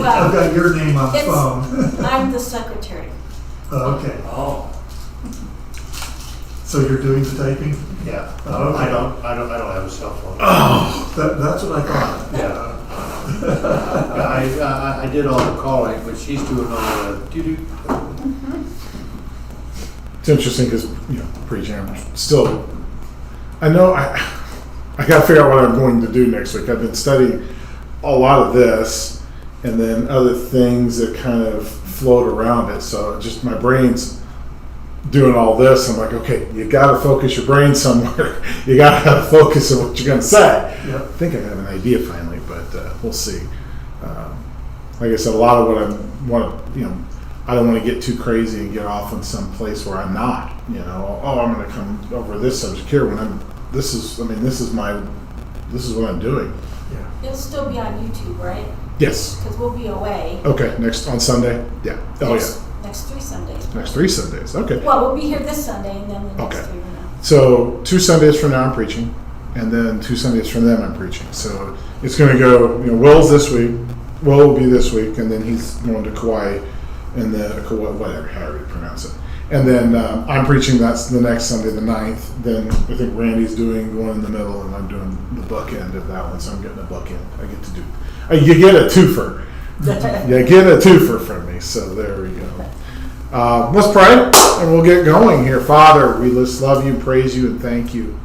I've got your name on the It's- phone. I'm the secretary. Okay, Oh, so you're doing the typing? yeah. Oh, okay. I don't have a cell phone. That's what I thought. Yeah. I did all the calling, but she's doing all the doo-doo. It's interesting because, preaching, I'm still, I know I got to figure out what I'm going to do next week. I've been studying a lot of this and then other things that kind of float around it. So just my brain's doing all this. I'm like, okay, you got to focus your brain somewhere. You got to have a focus on what you're going to say. Yep. I think I have an idea finally, but we'll see. Like I said, a lot of what I I don't want to get too crazy and get off in some place where I'm not. I'm going to come over this subject here when this is what I'm doing. Yeah. It'll still be on YouTube, right? Yes. Because we'll be away. Okay. Next on Sunday. Yeah. Oh Next 3 Sundays. yeah. Next 3 Sundays. Okay. Well, we'll be here this Sunday and then the next Okay. 3 we're not. So 2 Sundays from now I'm preaching, and then 2 Sundays from then I'm preaching. So it's going to go. Will's this week. Will will be this week, and then he's going to Kauai, and then whatever, however you pronounce it. And then I'm preaching. That's the next Sunday, the 9th. Then I think Randy's doing one in the middle, and I'm doing the bookend of that one. So I'm getting a bookend. I get to do. You get a twofer. You get a twofer from me. So there we go. Let's pray, and we'll get going here. Father, we just love you, praise you, and thank you.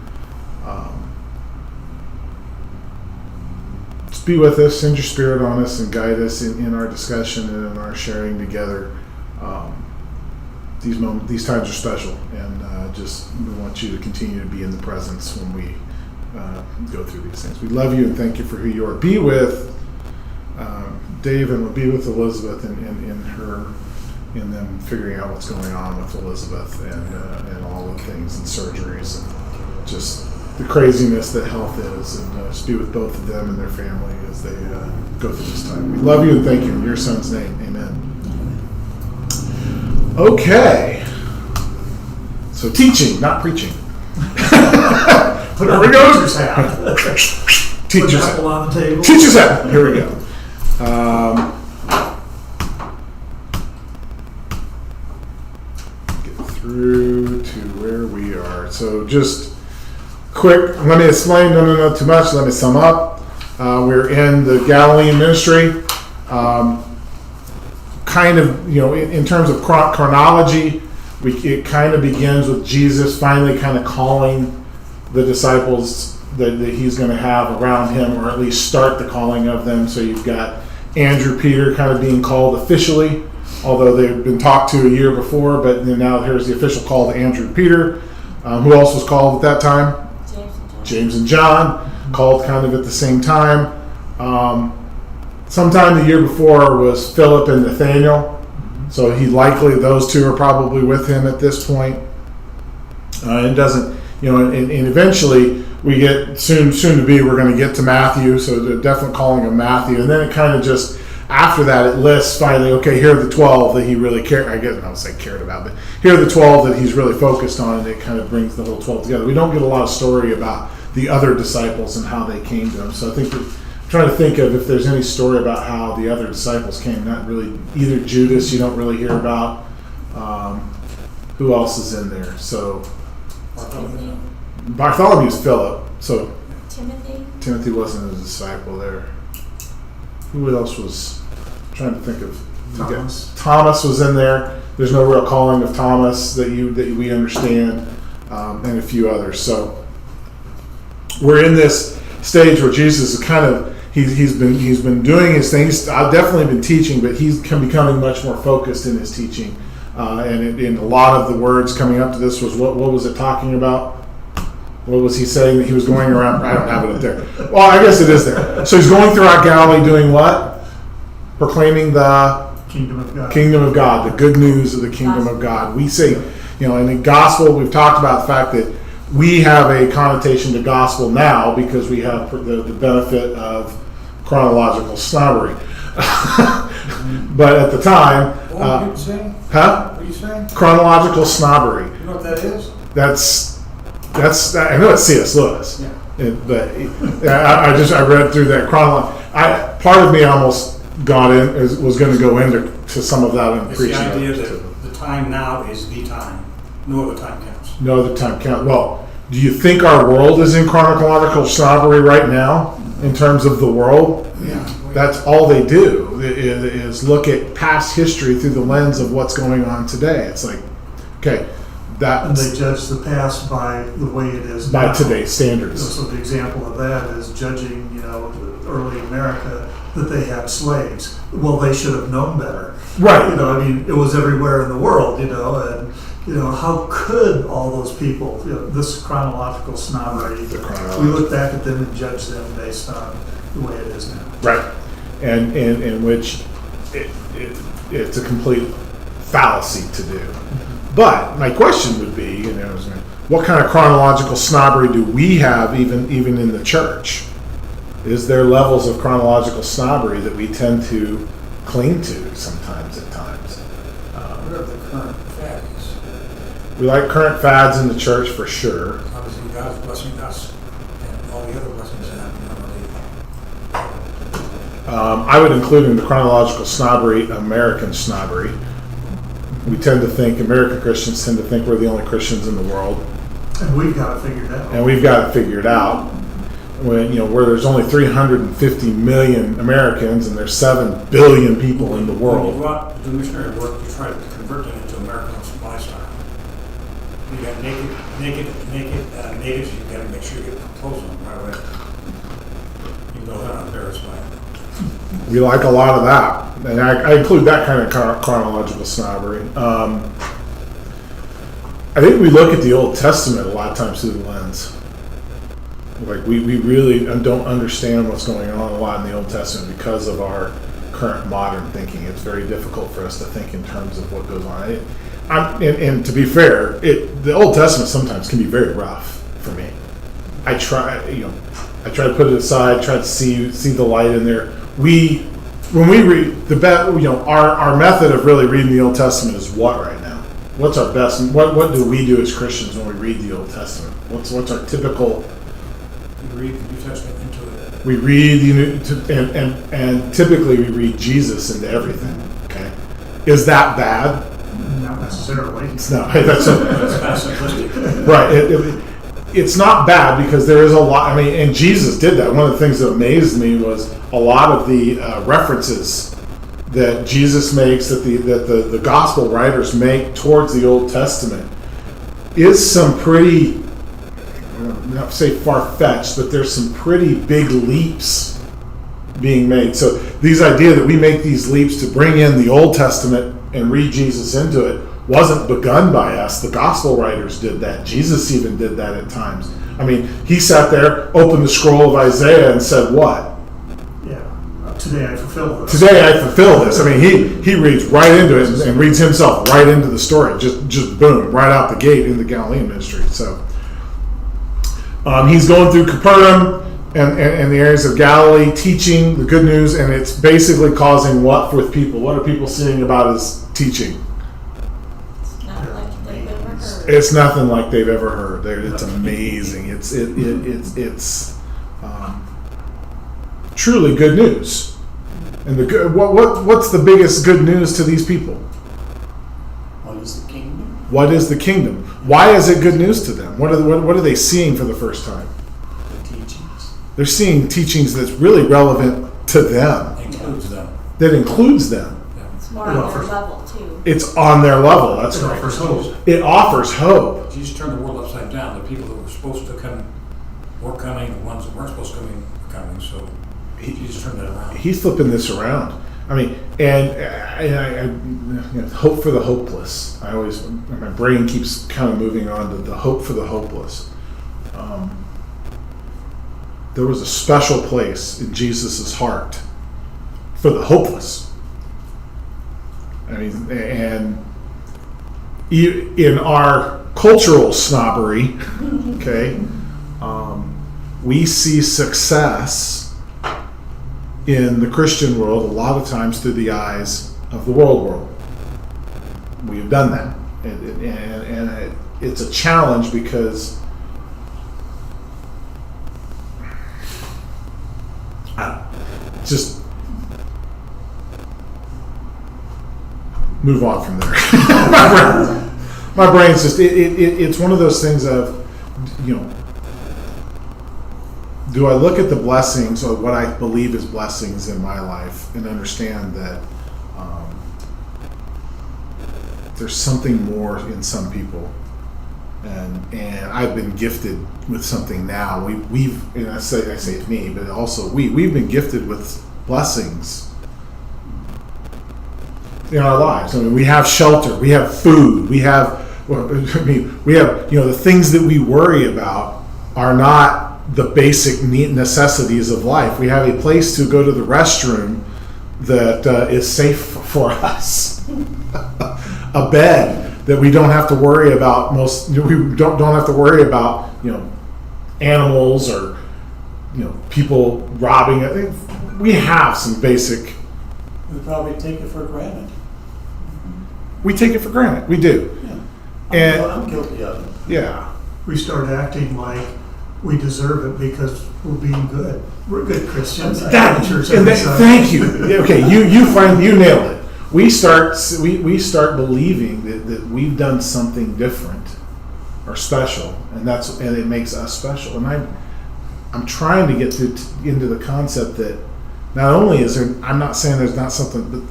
Just be with us, send your spirit on us, and guide us in our discussion and in our sharing together. These times are special, and we want you to continue to be in the presence when we go through these things. We love you and thank you for who you are. Be with Dave, and be with Elizabeth in them figuring out what's going on with Elizabeth and all the things and surgeries and just the craziness that health is, and just be with both of them and their family as they go through this time. We love you and thank you in your son's name. Amen. Okay. So teaching, not preaching. Put on the teacher's hat. Teacher's Put hat. apple on the table. Teacher's hat. Here we go. Get through to where we are. So just quick, let me explain. No, not too much. Let me sum up. We're in the Galilean ministry. In terms of chronology, it kind of begins with Jesus finally kind of calling the disciples that he's going to have around him, or at least start the calling of them. So you've got Andrew, Peter kind of being called officially, although they've been talked to a year before, but now here's the official call to Andrew, Peter. Who else was called at that time? James and John, called kind of at the same time. Sometime the year before was Philip and Nathaniel. So those two are probably with him at this point. And eventually we get we're going to get to Matthew. So the definite calling of Matthew. And then it kind of just, after that, it lists finally, okay, here are the 12 that he really cared about, but here are the 12 that he's really focused on, and it kind of brings the whole 12 together. We don't get a lot of story about the other disciples and how they came to him. So I think we're trying to think of if there's any story about how the other disciples came. Not really. Either Judas, you don't really hear about. Who else is in there? So Bartholomew's Philip. So Timothy wasn't a disciple there. Who else was? I'm trying to think of. Thomas was in there. There's no real calling of Thomas that we understand, and a few others. So we're in this stage where Jesus is kind of he's been doing his things. I've definitely been teaching, but he's becoming much more focused in his teaching, and a lot of the words coming up to this was what was it talking about? What was he saying that he was going around? I don't have it up there. Well, I guess it is there. So he's going throughout Galilee doing what? Proclaiming the Kingdom of God. Kingdom of God, the good news of the kingdom of God. We say, in the gospel, we've talked about the fact that we have a connotation to gospel now because we have the benefit of chronological snobbery. But at the time, What are you saying? huh? What are you saying? Chronological snobbery. You know what that is? That's I know it's C.S. Lewis. Yeah. But I read through that part of me almost was going to go into some of that and It's the preaching. idea to that the time now is the time. No other time counts. no other time count. Well, do you think our world is in chronological snobbery right now in terms of the world? Yeah. That's all they do is look at past history through the lens of what's going on today. It's like, okay, And that's they judge the past by the way it is by now. today's standards. So the example of that is judging, early America, that they had slaves. Well, they should have known better. Right. It was everywhere in the world, and, how could all those people, this chronological snobbery, The we chronological. look back at them and judge them based on the way it is now. Right. And in which it's a complete fallacy to do. But my question would be, what kind of chronological snobbery do we have even in the church? Is there levels of chronological snobbery that we tend to cling to sometimes at times? Whatever the current fad is. We like current fads in the church for sure. Obviously, God's blessing us and all the other blessings that happen in our life. I would include in the chronological snobbery American snobbery. We tend to think, American Christians tend to think we're the only Christians in the world, And we've got it figured out. and we've got it figured out. When where there's only 350 million Americans and there's 7 billion people in the When you world. go out to do missionary work, you try to convert them into American lifestyle. You got naked natives, you got to make sure you get clothes on them right away. You know they're not embarrassed by it. We like a lot of that, and I include that kind of chronological snobbery. I think we look at the Old Testament a lot of times through the lens. Like we really don't understand what's going on a lot in the Old Testament because of our current modern thinking. It's very difficult for us to think in terms of what goes on. And to be fair, the Old Testament sometimes can be very rough for me. I try to put it aside, try to see the light in there. When we read our method of really reading the Old Testament is what right now? What's our best? What do we do as Christians when we read the Old Testament? What's our typical? You read the New Testament into it. We read and typically we read Jesus into everything. Okay, is that bad? Not necessarily. It's not. That's It's kind of simplistic. right. It's not bad because there is a lot. I mean, and Jesus did that. One of the things that amazed me was a lot of the references that Jesus makes, that the gospel writers make towards the Old Testament, is some pretty, not to say far-fetched, but there's some pretty big leaps being made. So these idea that we make these leaps to bring in the Old Testament and read Jesus into it wasn't begun by us. The gospel writers did that. Jesus even did that at times. I mean, he sat there, opened the scroll of Isaiah and said, what? Yeah. Today I fulfill this. Today I fulfill this. I mean, he reads right into it and reads himself right into the story. Just boom, right out the gate in the Galilean ministry. So he's going through Capernaum and the areas of Galilee, teaching the good news, and it's basically causing what with people? What are people seeing about his teaching? It's not like they've ever heard. It's nothing like they've ever heard. It's amazing. It's truly good news. And the good, what's the biggest good news to these people? What is the kingdom? What is the kingdom? Why is it good news to them? What are they seeing for the first time? The teachings. They're seeing teachings that's really relevant to them. Includes them. That includes them. It's more on their level too. It's on their level. That's It right. offers hope. It offers hope. Jesus turned the world upside down. The people that were supposed to come were coming. The ones that weren't supposed to come were coming. So Jesus turned that around. He's flipping this around. I mean, and I hope for the hopeless. My brain keeps kind of moving on to the hope for the hopeless. There was a special place in Jesus' heart for the hopeless. I mean, and in our cultural snobbery, okay, we see success in the Christian world a lot of times through the eyes of the world. We have done that, and it's a challenge because move on from there. my brain's just it's one of those things of, you know, do I look at the blessings or what I believe is blessings in my life and understand that there's something more in some people, and I've been gifted with something now. We've and I say it's me, but also we've been gifted with blessings in our lives. I mean, we have shelter, we have food, we have the things that we worry about are not the basic necessities of life. We have a place to go to the restroom that is safe for us. A bed that we don't have to worry about. We don't have to worry about, you know, animals or, you know, people robbing it. We have some basic. We probably take it for granted. We take it for granted. We do. Yeah. And I'm guilty of it. yeah, We start acting like we deserve it because we're being good. We're good Christians. thank you. Okay, you nailed it. We start believing that we've done something different or special, and it makes us special. And I'm trying to get into the concept that not only is there, I'm not saying there's not something, but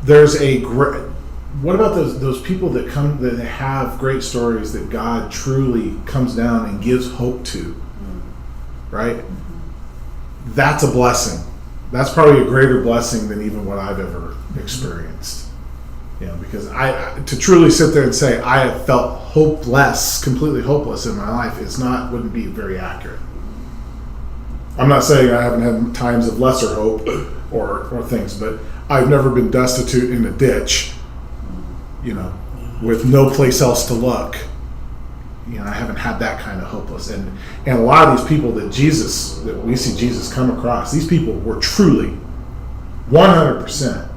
there's a great. What about those people that have great stories that God truly comes down and gives hope to, right? That's a blessing. That's probably a greater blessing than even what I've ever experienced. You know, because to truly sit there and say I have felt hopeless, completely hopeless in my life, wouldn't be very accurate. I'm not saying I haven't had times of lesser hope or things, but I've never been destitute in a ditch, you know, with no place else to look. You know, I haven't had that kind of hopeless. And a lot of these people that we see Jesus come across, these people were truly 100%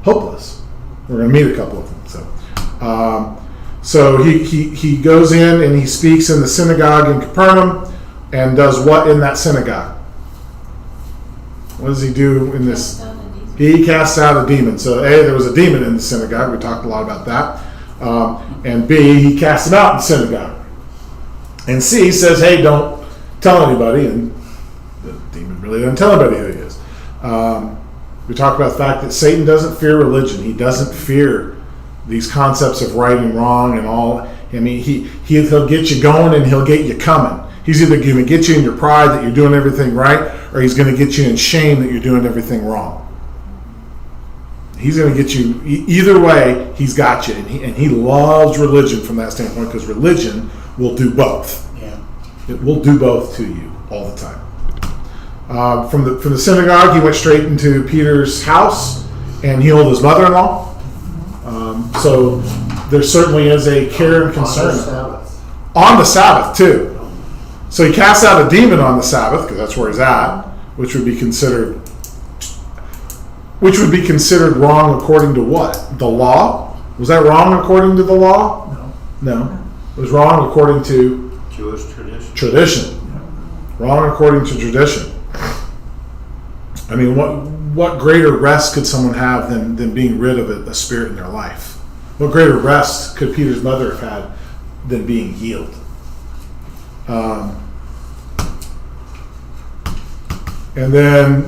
hopeless. We're going to meet a couple of them. So he goes in and he speaks in the synagogue in Capernaum and does what in that synagogue? What does he do in this? He casts out a demon. So A, there was a demon in the synagogue. We talked a lot about that. And B, he casts him out in the synagogue. And C says, hey, don't tell anybody. And the demon really doesn't tell anybody who he is. We talked about the fact that Satan doesn't fear religion. He doesn't fear these concepts of right and wrong and all. I mean, he'll get you going and he'll get you coming. He's either going to get you in your pride that you're doing everything right, or he's going to get you in shame that you're doing everything wrong. He's going to get you either way. He's got you, and he loves religion from that standpoint, because religion will do both. Yeah. It will do both to you all the time. From the synagogue, he went straight into Peter's house and healed his mother-in-law. So there certainly is a care and concern on the Sabbath too. So he casts out a demon on the Sabbath, because that's where he's at, which would be considered wrong according to what? The law? Was that wrong according to the law? No. It was wrong according to Jewish tradition. Wrong according to tradition. I mean, what greater rest could someone have than being rid of a spirit in their life? What greater rest could Peter's mother have had than being healed? And then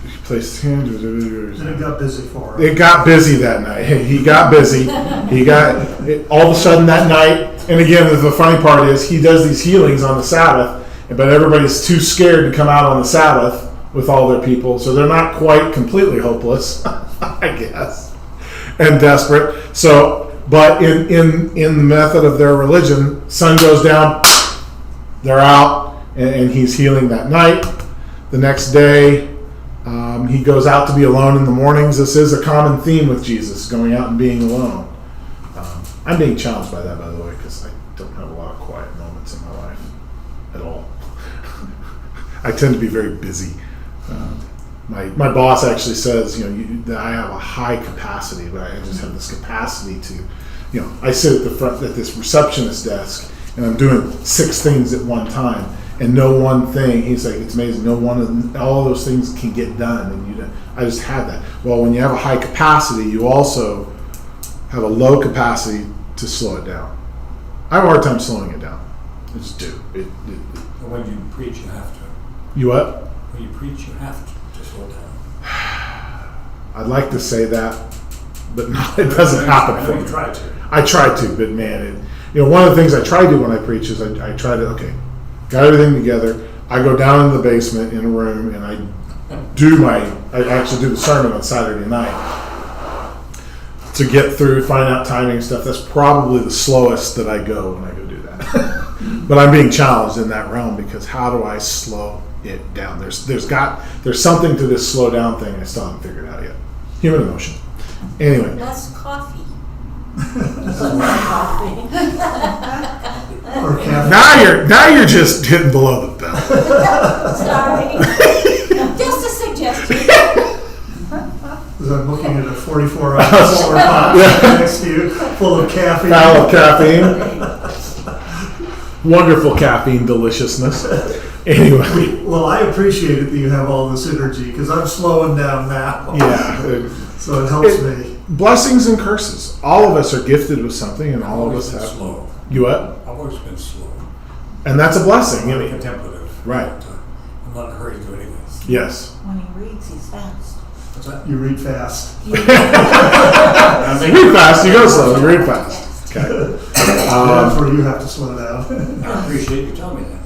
he placed his hand. And it got busy for him. It got busy that night. He got busy. All of a sudden that night. And again, the funny part is he does these healings on the Sabbath, but everybody's too scared to come out on the Sabbath with all their people, so they're not quite completely hopeless, I guess, and desperate. So, but in the method of their religion, sun goes down, they're out, and he's healing that night. The next day, he goes out to be alone in the mornings. This is a common theme with Jesus, going out and being alone. I'm being challenged by that, by the way, because I don't have a lot of quiet moments in my life at all. I tend to be very busy. My boss actually says, that I have a high capacity, but I just have this capacity to, I sit at the front at this receptionist desk, and I'm doing 6 things at one time, and no one thing. He's like, it's amazing. No one, all of those things can get done, and I just had that. Well, when you have a high capacity, you also have a low capacity to slow it down. I have a hard time slowing it down. I just do. And when you preach, you have to. You what? When you preach, you have to slow down. I'd like to say that, but no, it doesn't happen I for know me. you try to. I try to, but man, one of the things I try to do when I preach is I try to, okay, got everything together. I go down into the basement in a room and I actually do the sermon on Saturday night to get through, find out timing and stuff. That's probably the slowest that I go when I go do that. But I'm being challenged in that realm because how do I slow it down? There's something to this slow down thing I still haven't figured out yet. Human emotion. Anyway. Less coffee. Or caffeine. Now you're just hitting below the belt. Sorry. Just a suggestion. As I'm looking at a 44-ounce solar pot next to you, full of caffeine. Foul of caffeine. Wonderful caffeine deliciousness. Anyway. Well, I appreciate it that you have all this energy because I'm slowing down now. Yeah. So it helps me. Blessings and curses. All of us are gifted with something, and all of us I've always been have. slow. You what? I've always been slow. And that's a blessing. I'm contemplative. Right. I'm not in a hurry to do anything. Yes. When he reads, he's fast. What's that? You read fast. You read fast. You go slow. You read fast. Okay. That's where you have to slow down. I appreciate you telling me that.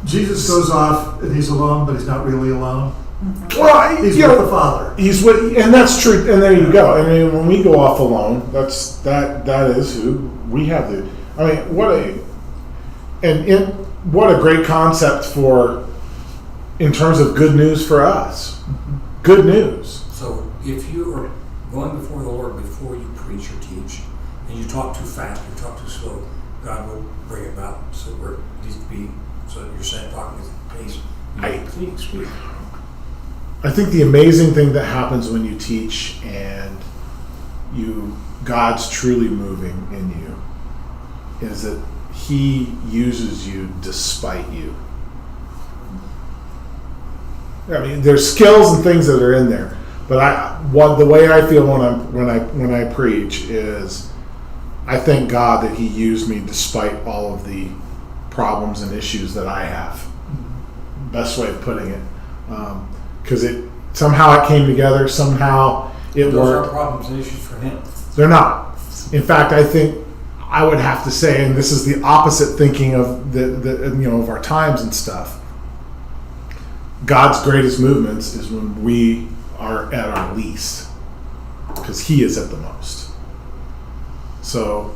Jesus goes off and he's alone, but he's not really alone. Well, He's with the Father. He's with, and that's true. And there you go. I mean, when we go off alone, that is who we have the. I mean, what a great concept for, in terms of good news for us. Good news. So if you are going before the Lord before you preach or teach, and you talk too fast, you talk too slow, God will bring it about so where it needs to be. So that you're saying talking with pace. You speak. I think the amazing thing that happens when you teach and God's truly moving in you is that He uses you despite you. I mean, there's skills and things that are in there, but the way I feel when I preach is I thank God that He used me despite all of the problems and issues that I have. Best way of putting it. Because somehow it came together, somehow it Those worked. are problems and issues for Him. They're not. In fact, I think I would have to say, and this is the opposite thinking of of our times and stuff. God's greatest movements is when we are at our least, because He is at the most. So,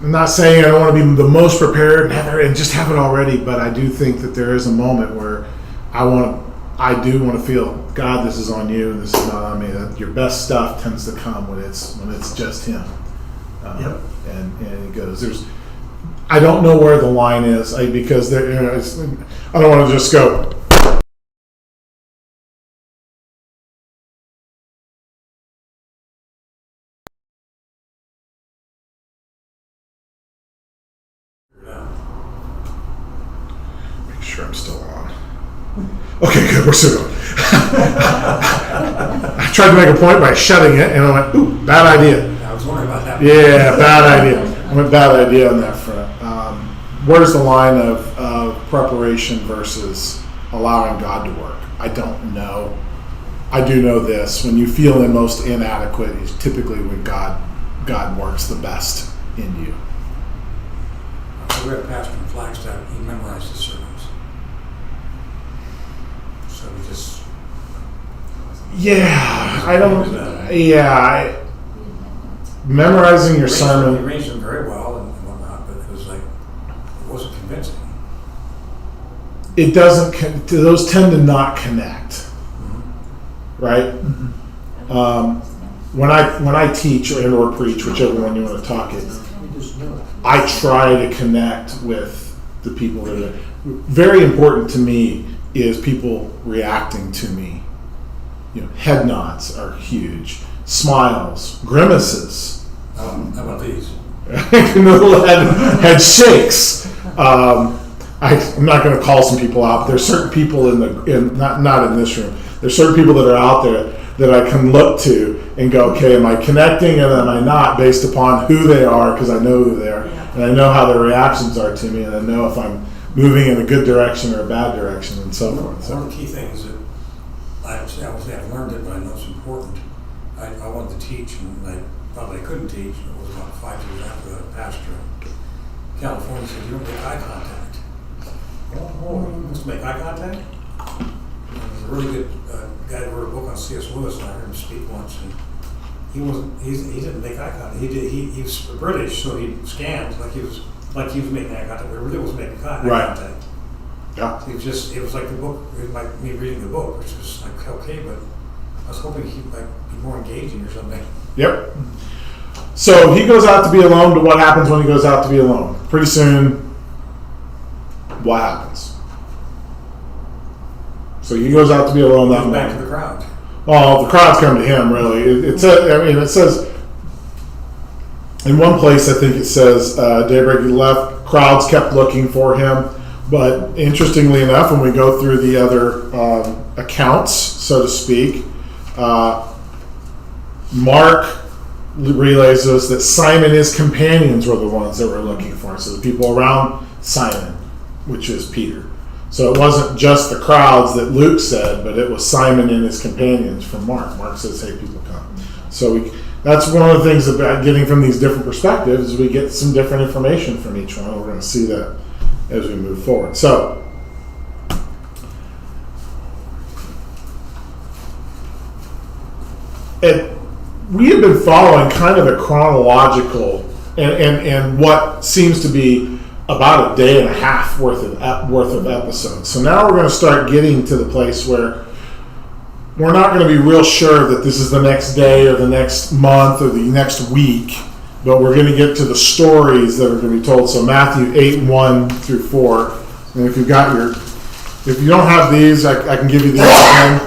I'm not saying I don't want to be the most prepared and just have it already, but I do think that there is a moment where I do want to feel, God, this is on you, and this is not on me. That your best stuff tends to come when it's just Him. Yep. And it goes. I don't know where the line is because I don't want to just go. Make sure I'm still on. Okay, good. We're still going. I tried to make a point by shutting it, and I went, "Ooh, bad idea." I was wondering about that. Yeah, bad idea. I went bad idea on that front. Where's the line of preparation versus allowing God to work? I don't know. I do know this: when you feel the most inadequate is typically when God works the best in you. I read Pastor in Flagstaff. He memorized his sermons. So he just. Yeah, I don't. Yeah, memorizing your He sermon. arranged them very well and whatnot, but it was like it wasn't convincing. It doesn't. Those tend to not connect, right? When I teach or preach, whichever one you want to talk it, I try to connect with the people that are very important to me. Is people reacting to me. Head nods are huge. Smiles, grimaces, How about these? had shakes. I'm not going to call some people out. But there's certain people not in this room. There's certain people that are out there that I can look to and go, okay, am I connecting and am I not, based upon who they are, because I know who they are, and I know how their reactions are to me, and I know if I'm moving in a good direction or a bad direction, and so forth. One of the key things that I've learned it, but I know it's important. I wanted to teach, and I probably couldn't teach. It was about 5 years after that pastor in California said, "You don't make eye contact." Oh, you must make eye contact. And there's a really good guy that wrote a book on C.S. Lewis, and I heard him speak once, and he didn't make eye contact. He was British, so he scanned like he was making eye contact, but he really wasn't making eye contact. Yeah. It was like the book, it was like me reading the book, which was like, okay, but I was hoping he'd like be more engaging or something. Yep. So he goes out to be alone, but what happens when he goes out to be alone? Pretty soon, what happens? So he goes out to be alone that Goes back morning. to the crowd. Well, the crowds come to him, really. It says, in one place, I think it says, daybreak he left, crowds kept looking for him. But interestingly enough, when we go through the other accounts, so to speak, Mark relays us that Simon and his companions were the ones that were looking for him. So the people around Simon, which is Peter. So it wasn't just the crowds that Luke said, but it was Simon and his companions from Mark. Mark says, hey, people come. So that's one of the things about getting from these different perspectives is we get some different information from each one. We're going to see that as we move forward. So, we have been following kind of a chronological and what seems to be about a day and a half worth of episodes. So now we're going to start getting to the place where we're not going to be real sure that this is the next day or the next month or the next week, but we're going to get to the stories that are going to be told. So Matthew 8:1-4. And if you don't have these, I can give you these again.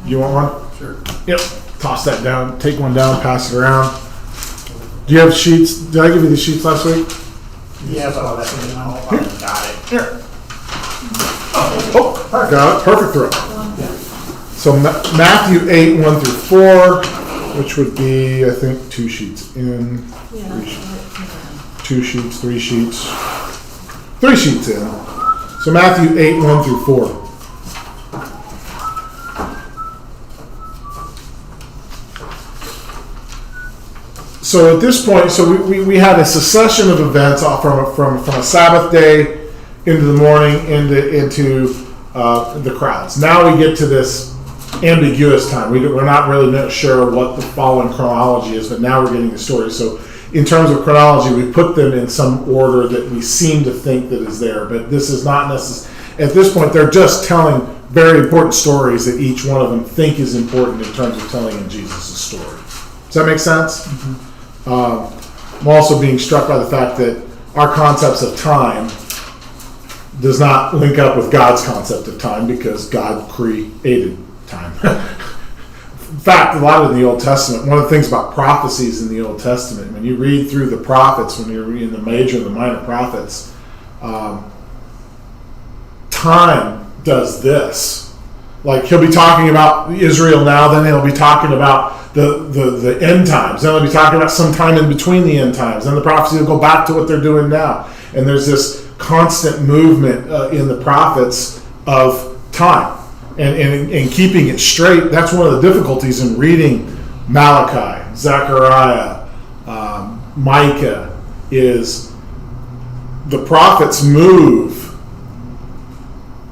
You want one? Sure. Yep. Toss that down. Take one down. Pass it around. Do you have sheets? Did I give you the sheets last week? Yeah, but I'll let you know. Got it. Here. Oh, got it. Perfect throw. So Matthew 8:1-4, which would be, I think, 2 sheets in. Yeah. 2 sheets, 3 sheets. 3 sheets in. So Matthew 8:1-4. So at this point, so we had a succession of events off from a Sabbath day into the morning into the crowds. Now we get to this ambiguous time. We're not really sure what the following chronology is, but now we're getting the story. So in terms of chronology, we put them in some order that we seem to think that is there, but this is not necessary. At this point, they're just telling very important stories that each one of them think is important in terms of telling in Jesus' story. Does that make sense? Mm-hmm. I'm also being struck by the fact that our concepts of time does not link up with God's concept of time because God created time. In fact, a lot in the Old Testament, one of the things about prophecies in the Old Testament, when you read through the prophets, when you're reading the major and the minor prophets, time does this. Like he'll be talking about Israel now, then he'll be talking about the end times. Then he'll be talking about some time in between the end times. Then the prophecy will go back to what they're doing now. And there's this constant movement in the prophets of time. And keeping it straight, that's one of the difficulties in reading Malachi, Zechariah, Micah, is the prophets move,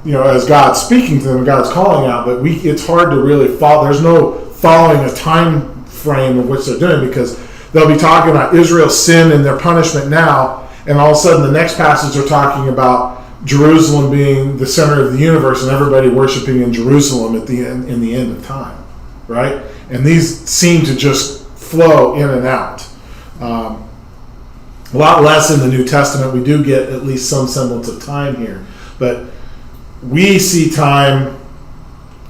as God's speaking to them, God's calling out, but it's hard to really follow. There's no following a time frame of which they're doing because they'll be talking about Israel's sin and their punishment now, and all of a sudden the next passage are talking about Jerusalem being the center of the universe and everybody worshiping in Jerusalem at the end, in the end of time, right? And these seem to just flow in and out. A lot less in the New Testament. We do get at least some semblance of time here, but we see time,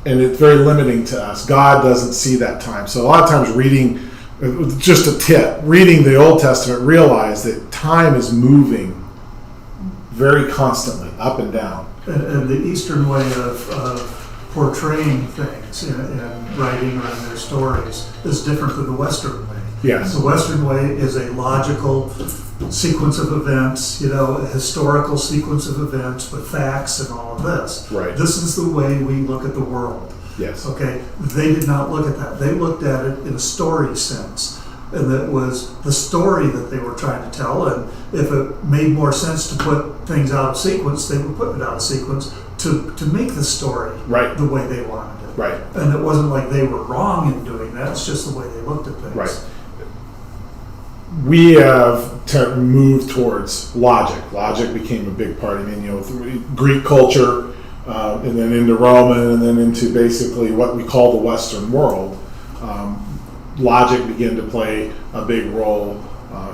and it's very limiting to us. God doesn't see that time. So a lot of times reading just a tip, reading the Old Testament, realize that time is moving very constantly, up and down. And the Eastern way of portraying things in writing or in their stories is different than the Western way. Yes. The Western way is a logical sequence of events, a historical sequence of events with facts and all of this. Right. This is the way we look at the world. Yes. Okay, they did not look at that. They looked at it in a story sense. And that was the story that they were trying to tell. And if it made more sense to put things out of sequence, they would put it out of sequence to make the story Right. the way they wanted it. Right. And it wasn't like they were wrong in doing that. It's just the way they looked at things. Right. We have moved towards logic. Logic became a big part. I mean, Greek culture, and then into Roman, and then into basically what we call the Western world. Logic began to play a big role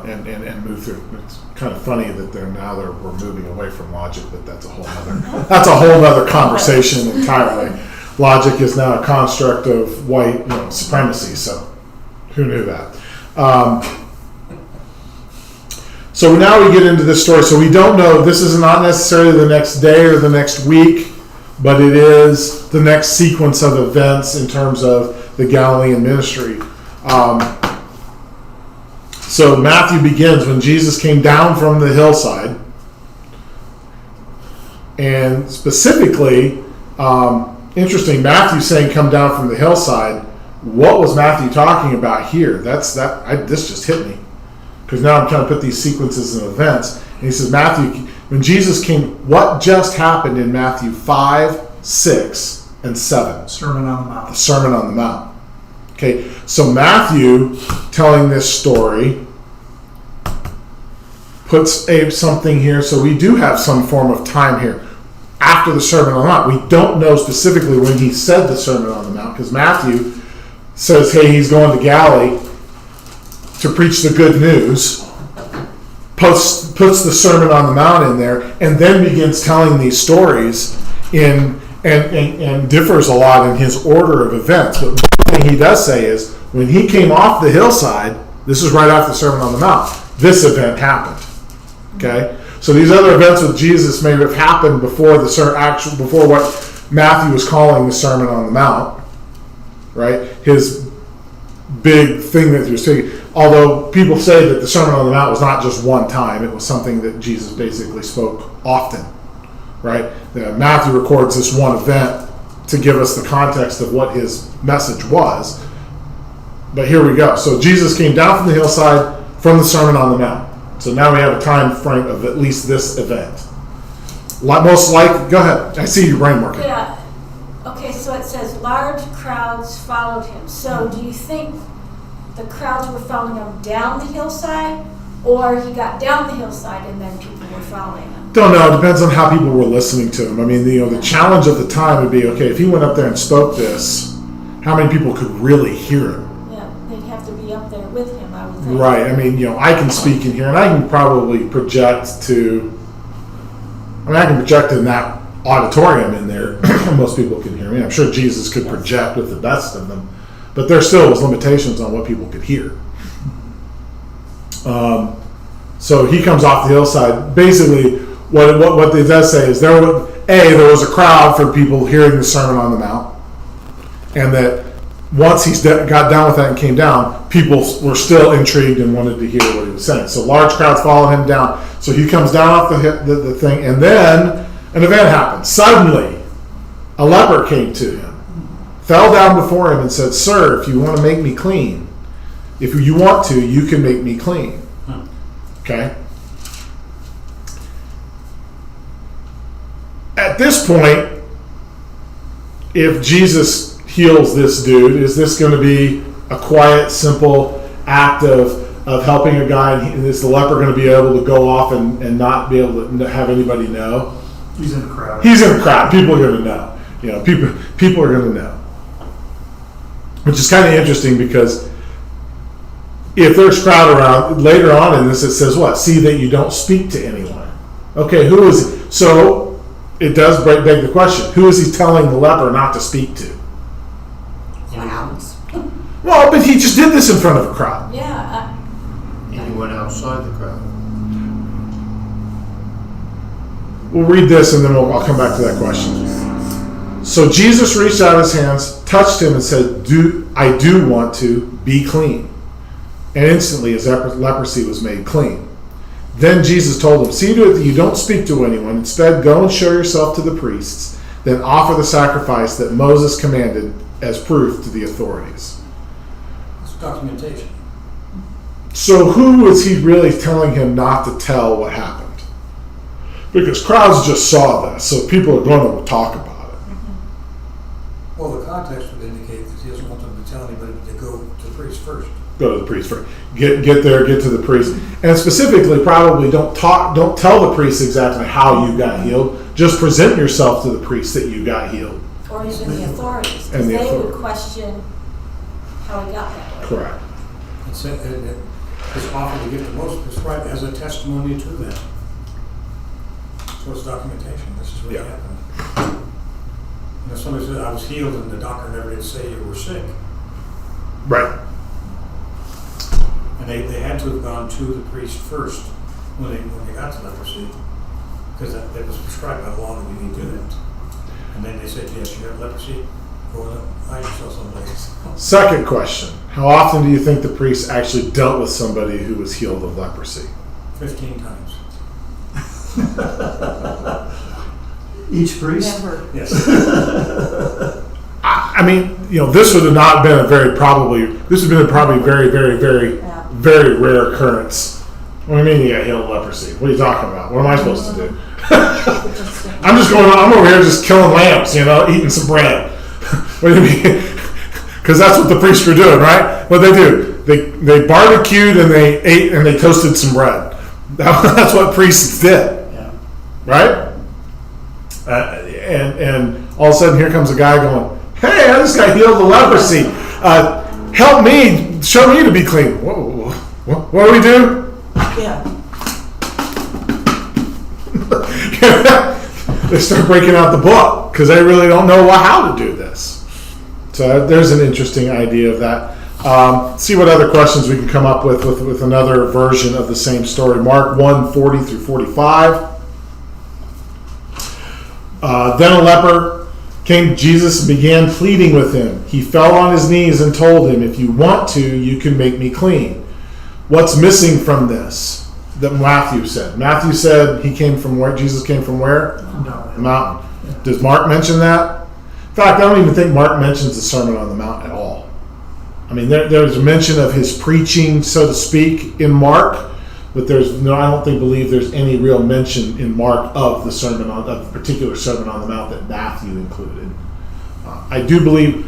and move through. It's kind of funny that we're moving away from logic, but that's a whole other conversation entirely. Logic is now a construct of white supremacy. So who knew that? So now we get into this story. So we don't know. This is not necessarily the next day or the next week, but it is the next sequence of events in terms of the Galilean ministry. So Matthew begins when Jesus came down from the hillside, and specifically, interesting. Matthew saying "come down from the hillside." What was Matthew talking about here? This just hit me because now I'm trying to put these sequences and events. And he says, Matthew, when Jesus came, what just happened in Matthew 5, 6, and 7? Sermon on the Mount. The Sermon on the Mount. Okay, so Matthew, telling this story, puts something here. So we do have some form of time here after the Sermon on the Mount. We don't know specifically when he said the Sermon on the Mount because Matthew says, hey, he's going to Galilee to preach the good news, puts the Sermon on the Mount in there, and then begins telling these stories and differs a lot in his order of events. But one thing he does say is, when he came off the hillside, this is right after the Sermon on the Mount, this event happened. Okay? So these other events with Jesus may have happened before before what Matthew was calling the Sermon on the Mount, right? His big thing that he was taking. Although people say that the Sermon on the Mount was not just one time, it was something that Jesus basically spoke often, right? Matthew records this one event to give us the context of what his message was. But here we go. So Jesus came down from the hillside from the Sermon on the Mount. So now we have a time frame of at least this event. Most likely, go ahead. I see your brain working. Yeah. Okay, so it says large crowds followed him. So do you think the crowds were following him down the hillside, or he got down the hillside and then people were following him? Don't know. It depends on how people were listening to him. I mean, the challenge of the time would be, okay, if he went up there and spoke this, how many people could really hear him? Yeah, they'd have to be up there with him, I would think. Right. I mean, I can speak in here, and I can probably project I can project in that auditorium in there. Most people can hear me. I'm sure Jesus could project with the best of them, but there still was limitations on what people could hear. So he comes off the hillside. Basically, what it does say is there was a crowd for people hearing the Sermon on the Mount, and that once he got down with that and came down, people were still intrigued and wanted to hear what he was saying. So large crowds followed him down. So he comes down off the thing, and then an event happened. Suddenly, a leper came to him, fell down before him, and said, "Sir, if you want to make me clean, if you want to, you can make me clean." Okay? At this point, if Jesus heals this dude, is this going to be a quiet, simple act of helping a guy, and is the leper going to be able to go off and not be able to have anybody know? He's in a crowd. He's in a crowd. People are going to know. People are going to know. Which is kind of interesting because if there's crowd around, later on in this it says what? See that you don't speak to anyone. Okay, who is it? So it does beg the question. Who is he telling the leper not to speak to? Clowns. Well, but he just did this in front of a crowd. Yeah, And he went outside the crowd. We'll read this and then I'll come back to that question. So Jesus reached out his hands, touched him, and said, I do want to be clean. And instantly his leprosy was made clean. Then Jesus told him, see to it that you don't speak to anyone. Instead, go and show yourself to the priests. Then offer the sacrifice that Moses commanded as proof to the authorities. It's documentation. So who was he really telling him not to tell what happened? Because crowds just saw this, so people are going to talk about it. Well, the context would indicate that he doesn't want them to tell anybody to go to the priest first. Go to the priest first. Get there, get to the priest. And specifically, probably don't tell the priest exactly how you got healed. Just present yourself to the priest that you got healed. or even the authorities, And because the they would authorities. question how he got that way. Correct. It's offered the gift of Moses prescribed as a testimony to them. So it's documentation. This is what Yeah. happened. You know, somebody said, I was healed, and the doctor never did say you were sick. Right. And they had to have gone to the priest first when they got to leprosy, because that was prescribed by law that you need to do that. And then they said, yes, you have leprosy, go and hide yourself someplace. Second question. How often do you think the priest actually dealt with somebody who was healed of leprosy? 15 times. Each priest? Never. Yes. I mean, this would have not been this would have been probably very, very, very, Yeah. very rare occurrence. What do you mean you got healed of leprosy? What are you talking about? What am I supposed to do? I'm over here just killing lambs, eating some bread. What do you mean? Because that's what the priests were doing, right? What they do? They barbecued and they ate and they toasted some bread. That's what priests did, Yeah. right? And all of a sudden here comes a guy going, hey, I just got healed of leprosy. Help me, show me to be clean. Whoa, what do we do? Yeah. They start breaking out the book because they really don't know how to do this. So there's an interesting idea of that. See what other questions we can come up with another version of the same story. Mark 1:40 through 45. Then a leper came to Jesus and began pleading with him. He fell on his knees and told him, if you want to, you can make me clean. What's missing from this? That Matthew said. Matthew said he came from where? Jesus came from where? No. The mountain. Does Mark mention that? In fact, I don't even think Mark mentions the Sermon on the Mount at all. I mean, there's a mention of his preaching, so to speak, in Mark, but I don't believe there's any real mention in Mark of the particular Sermon on the Mount that Matthew included. I do believe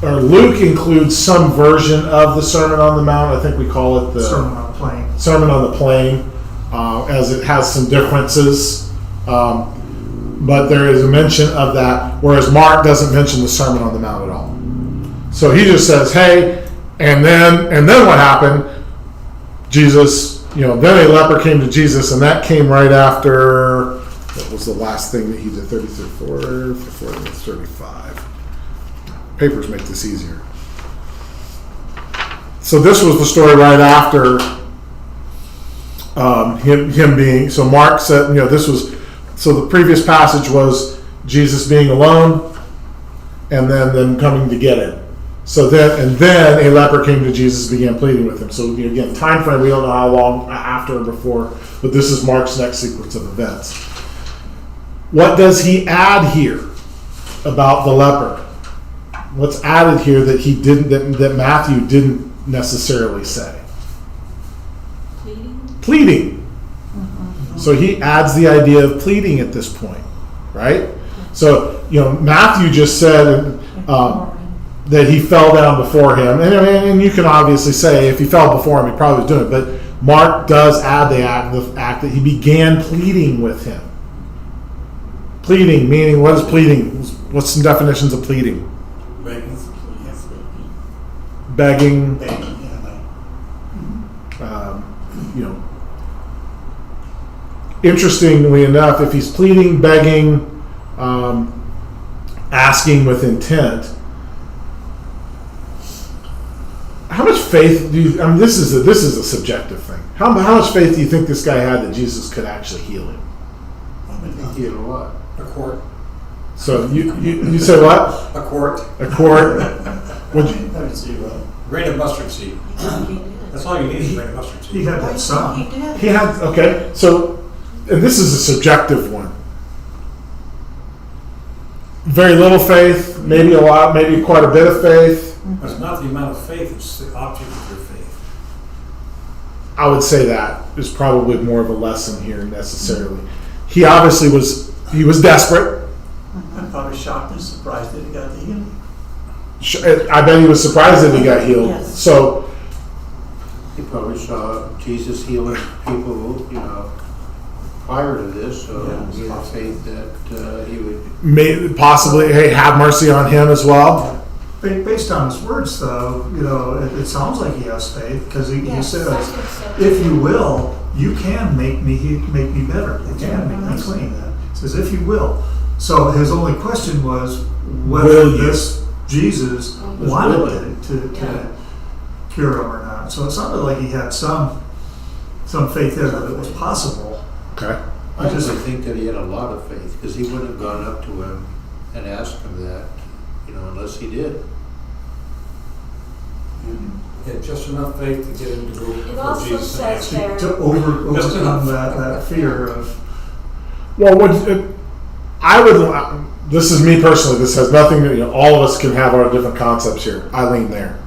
Luke includes some version of the Sermon on the Mount. I think we call it the Sermon on the Plain. Sermon on the Plain, as it has some differences. But there is a mention of that, whereas Mark doesn't mention the Sermon on the Mount at all. So he just says, hey, and then what happened? Jesus, then a leper came to Jesus, and that came right after, what was the last thing that he did? 34, 35. Papers make this easier. So this was the story right after him being, so Mark said, so the previous passage was Jesus being alone and then coming to get him. So then a leper came to Jesus and began pleading with him. So again, time frame, we don't know how long after or before, but this is Mark's next sequence of events. What does he add here about the leper? What's added here that he didn't, that Matthew didn't necessarily say? Pleading. So he adds the idea of pleading at this point, right? So, Matthew just said that he fell down before him. And you can obviously say if he fell before him, he probably was doing it. But Mark does add the act that he began pleading with him. Pleading, meaning, what is pleading? What's some definitions of pleading? Begging. Begging. Begging, Interestingly enough, if he's pleading, begging, asking with intent, faith do you? I mean, this is a subjective thing. How much faith do you think this guy had that Jesus could actually heal him? He healed a lot. A quart. So you say what? A quart. A quart? Would you? Grain of mustard seed. That's all you need is a grain of mustard seed. He had that son. He had, okay, so, and this is a subjective one. Very little faith, maybe a lot, maybe quite a bit of faith. But it's not the amount of faith, it's the object of your faith. I would say that is probably more of a lesson here necessarily. He obviously he was desperate. I'm probably shocked and surprised that he got the healing. I bet he was surprised that he got healed. Yes. So, He probably saw Jesus healing people, prior to this, so Yeah. he had faith that he would. possibly, hey, have mercy on him as well. Based on his words, though, it sounds like he has faith because he Yes, says, I think so. "If you will, you can make me better. You can make me clean." He says, "If you will." So his only question was whether Will you? this Jesus Was wanted willing. to cure him or not. So it sounded like he had some faith there that it was possible. Okay. I just think that he had a lot of faith, because he wouldn't have gone up to him and asked him that, unless he did. He had just enough faith to get him to go It for also Jesus and says ask him. there, To overcome that fear of Well, this is me personally, this has nothing to, all of us can have our different concepts here. I lean there.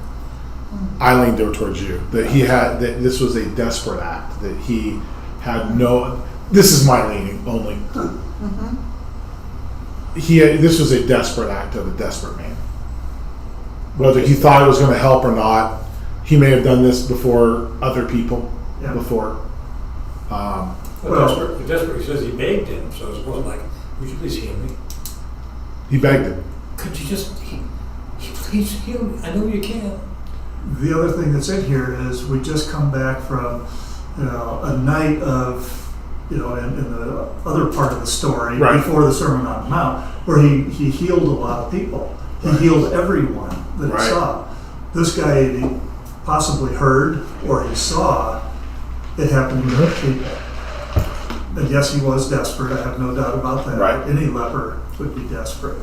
I lean towards you. That this was a desperate act, that he had this is my leaning only. This was a desperate act of a desperate man. Whether he thought it was going to help or not, he may have done this before other people Yeah. before. Well- The desperate, he says he begged him, so it wasn't like, would you please heal me? He begged him. Could you just, please heal me? I know you can. The other thing that's in here is we just come back from, a night of, in the other part of the story, Right. before the Sermon on the Mount, where he healed a lot of people. He healed everyone that Right. he saw. This guy he possibly heard or he saw it happened to people. And yes, he was desperate. I have no doubt about that. Right. Any leper would be desperate.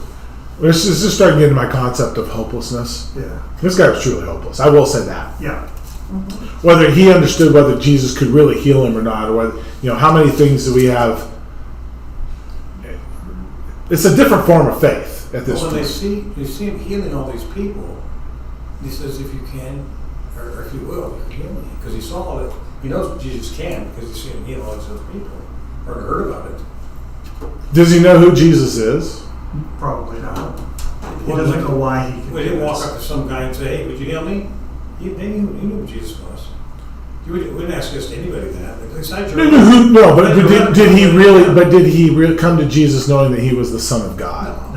This is just starting to get into my concept of hopelessness. Yeah. This guy was truly hopeless. I will say that. Yeah. Whether he understood whether Jesus could really heal him or not, or whether, how many things do we have? It's a different form of faith at this When point. you see him healing all these people, he says, if you can, or if you will, you can heal me. Because he saw it. He knows what Jesus can because he's seen him heal all these other people, or heard about it. Does he know who Jesus is? Probably not. He Well, doesn't know why he can We do didn't walk this. up to some guy and say, hey, would you heal me? He knew who Jesus was. You wouldn't ask just anybody that. Besides your No, but did he really come to Jesus knowing that he was the Son of God?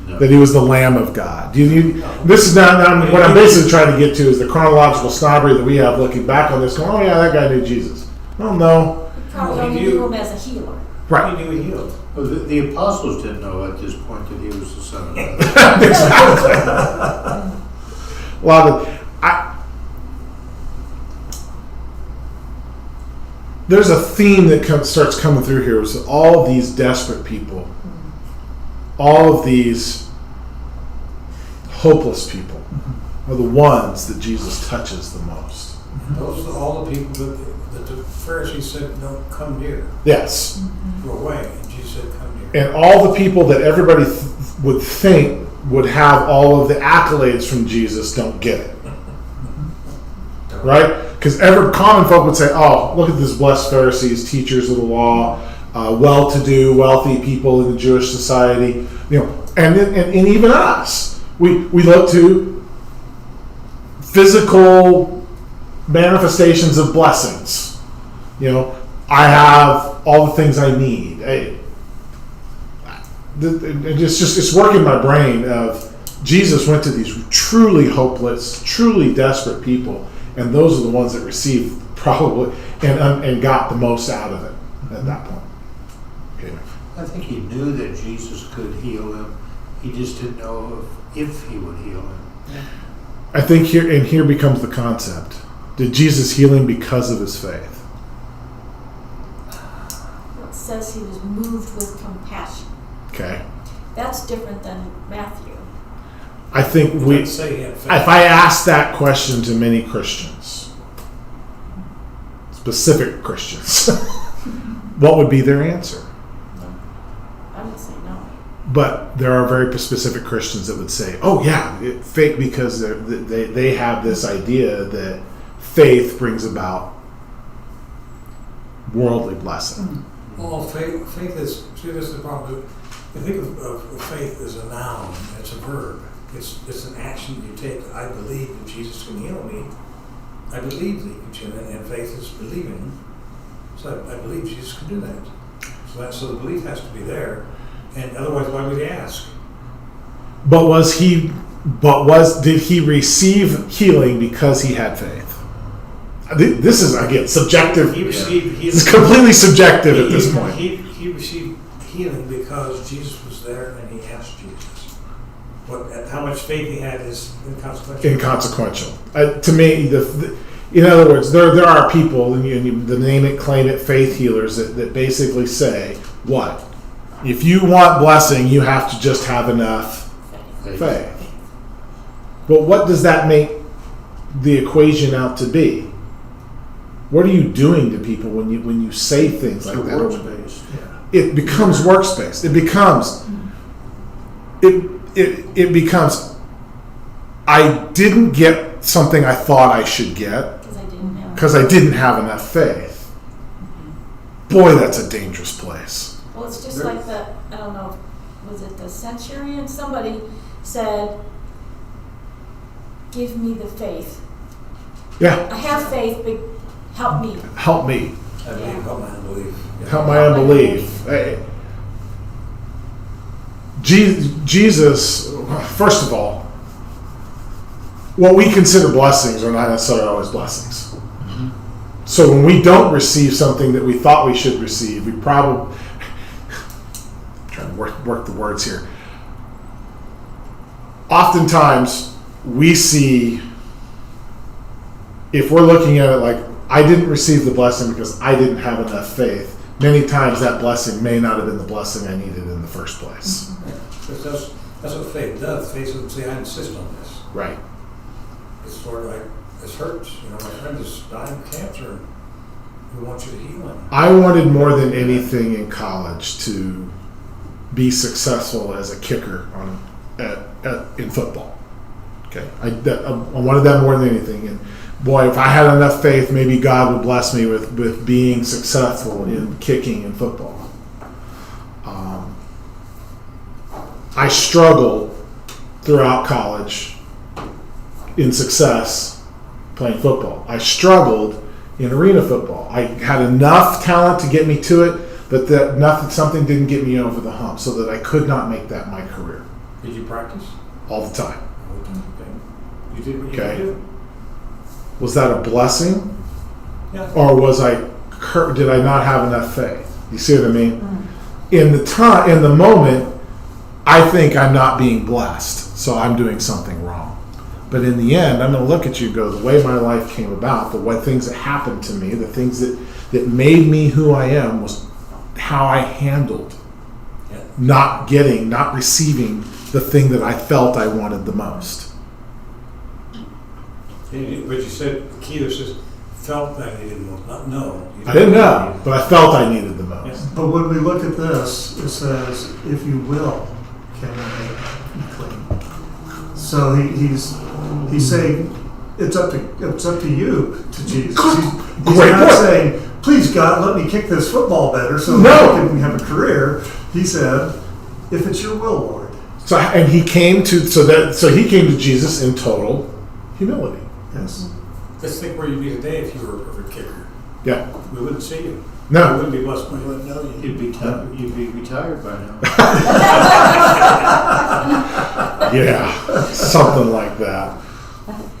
No. That he was the Lamb of God? This is now what I'm basically trying to get to is the chronological snobbery that we have looking back on this, going, oh yeah, that guy knew Jesus. Well, no. probably Well, he only knew- knew him as a healer. Right. He knew he healed. Well, the apostles didn't know at this point that he was the Son of God. A lot of there's a theme that starts coming through here. Is all of these desperate people, all of these hopeless people, are the ones that Jesus touches the most. Those are all the people that the Pharisees said, no, come near. Yes, Go away. And Jesus said, come near. and all the people that everybody would think would have all of the accolades from Jesus don't get it. Right? Because common folk would say, oh, look at this blessed Pharisees, teachers of the law, well-to-do, wealthy people in the Jewish society, and even us. We look to physical manifestations of blessings. I have all the things I need. It's working my brain of Jesus went to these truly hopeless, truly desperate people, and those are the ones that received probably and got the most out of it at that point. Okay. I think he knew that Jesus could heal him. He just didn't know if he would heal him. I think here becomes the concept. Did Jesus heal him because of his faith? It says he was moved with compassion. Okay. That's different than Matthew. I think Let's say he had faith. if I ask that question to many Christians, specific Christians, what would be their answer? I would say no. But there are very specific Christians that would say, "Oh yeah, fake," because they have this idea that faith brings about worldly blessing. Well, faith is, see, this is the problem. I think of faith as a noun, it's a verb. It's an action you take. I believe that Jesus can heal me. I believe that he can heal me, and faith is believing. So I believe Jesus can do that. So the belief has to be there, and otherwise, why would he ask? Did he receive healing because he had faith? This is again subjective. He received healing. This is completely subjective at this point. He received healing because Jesus was there and he asked Jesus. How much faith he had is inconsequential. Inconsequential. To me, in other words, there are people, and the name it, claim it, faith healers that basically say, what? If you want blessing, you have to just have enough faith. But what does that make the equation out to be? What are you doing to people when you say things like that? Works-based. It becomes works-based. It becomes I didn't get something I thought I should get because I didn't have enough faith. Boy, that's a dangerous place. Well, it's just like I don't know, was it the centurion? Somebody said, give me the faith. Yeah. I have faith, but help me. Help me. I believe, help my unbelief. Help my unbelief. Hey. Jesus, first of all, what we consider blessings are not necessarily always blessings. Mm-hmm. So when we don't receive something that we thought we should receive, we probably, I'm trying to work the words here. Oftentimes, we see, if we're looking at it like, I didn't receive the blessing because I didn't have enough faith, many times that blessing may not have been the blessing I needed in the first place. That's what faith does. Faith doesn't say, I insist on this. Right. It's sort of like, this hurts. My friend is dying of cancer. We want you to heal him. I wanted more than anything in college to be successful as a kicker in football. Okay, I wanted that more than anything. And boy, if I had enough faith, maybe God would bless me with being successful in kicking in football. I struggled throughout college in success playing football. I struggled in arena football. I had enough talent to get me to it, but something didn't get me over the hump so that I could not make that my career. Did you practice? All the time. Okay. You did what you Okay. could do. Was that a blessing? Yeah. Or did I not have enough faith? You see what I mean? In the moment, I think I'm not being blessed, so I'm doing something wrong. But in the end, I'm going to look at you and go, the way my life came about, the way things that happened to me, the things that made me who I am was how I handled not receiving the thing that I felt I wanted the most. But you said the key there says, felt that I needed more, not know. I didn't know, but I felt I needed the most. Yes. But when we look at this, it says, if you will, can you make me clean? So he's saying, it's up to you, to Jesus. He's Great not point. saying, please God, let me kick this football better so No. that I can have a career. He said, if it's your will, Lord. So he came to Jesus in total humility. Yes. Let's think where you'd be today if you were a perfect kicker. Yeah. We wouldn't see you. No. We wouldn't be blessed by you. Wouldn't know you. You'd be retired by now. Yeah, something like that.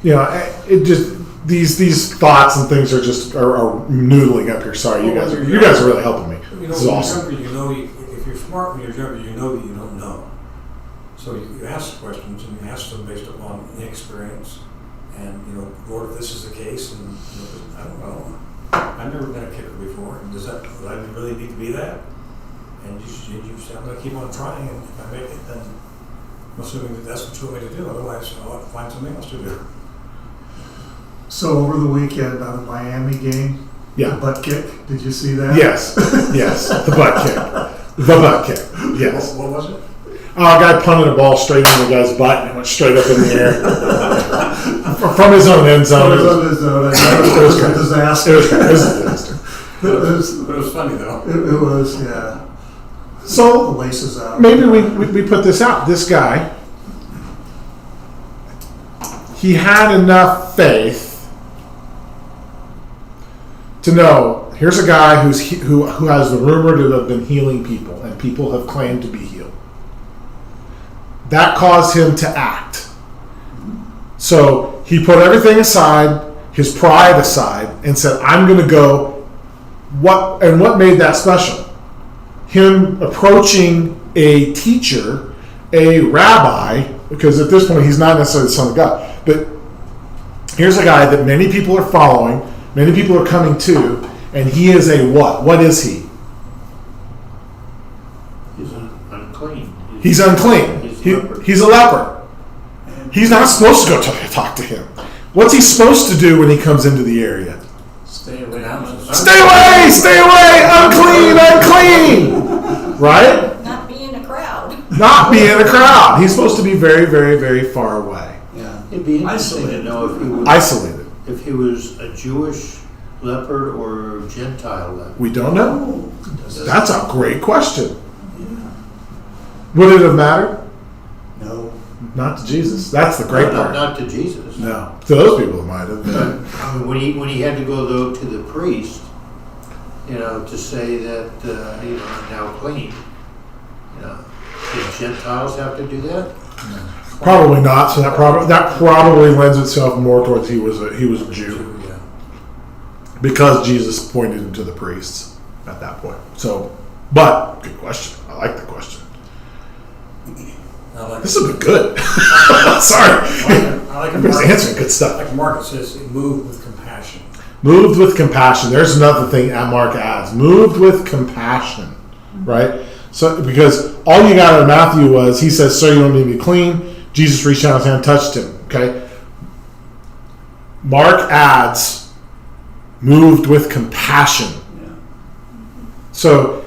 It just these thoughts and things are noodling up here. Sorry, you guys are really helping me. This is awesome. When you're younger, if you're smart when you're younger, you know that you don't know. So you ask questions and you ask them based upon experience. And, Lord, if this is the case, and, I don't know. I've never been a kicker before. Do I really need to be that? And you say, I'm going to keep on trying, and if I make it, then I'm assuming that that's what you want me to do. Otherwise, I'll have to find something else to do. So over the weekend on the Miami game, Yeah. the butt kick, did you see that? Yes, yes, the butt kick. The butt kick, yes. What was it? A guy punted a ball straight into the guy's butt and it went straight up in the air. From his own end zone. It was on his own. It was a disaster. It was a disaster. But it was funny, though. It was, yeah. The So laces out. maybe we put this out. This guy, he had enough faith to know, here's a guy who has the rumor to have been healing people, and people have claimed to be healed. That caused him to act. So he put everything aside, his pride aside, and said, I'm going to go. What made that special? Him approaching a teacher, a rabbi, because at this point he's not necessarily the Son of God, but here's a guy that many people are following, many people are coming to, and he is a what? What is he? He's unclean. He's unclean. He's a leper. He's not supposed to go talk to him. What's he supposed to do when he comes into the area? Stay away from us. Stay away! Stay away! Unclean! Unclean! Right? Not be in a crowd. Not be in a crowd. He's supposed to be very, very, very far away. Yeah. It'd be interesting to know if he was Isolated. if he was a Jewish leopard or a Gentile leopard. We don't know. That's a great question. Would it have mattered? No. Not to Jesus. That's the great part. Not to Jesus. No. To those people it might have. I mean, when he had to go though to the priest, to say that I'm now clean. Did Gentiles have to do that? Probably not. So that probably lends itself more towards he was a Jew, Yeah. because Jesus pointed him to the priests at that point. So, but good question. I like the question. I like This has been good. Sorry, I like everybody's answering good stuff. Like Mark, it says, move with compassion. Moved with compassion. There's another thing that Mark adds. Moved with compassion, right? So, because all you got out of Matthew was, he says, sir, you don't need to be clean. Jesus reached out his hand and touched him, okay? Mark adds, moved with compassion. Yeah. So,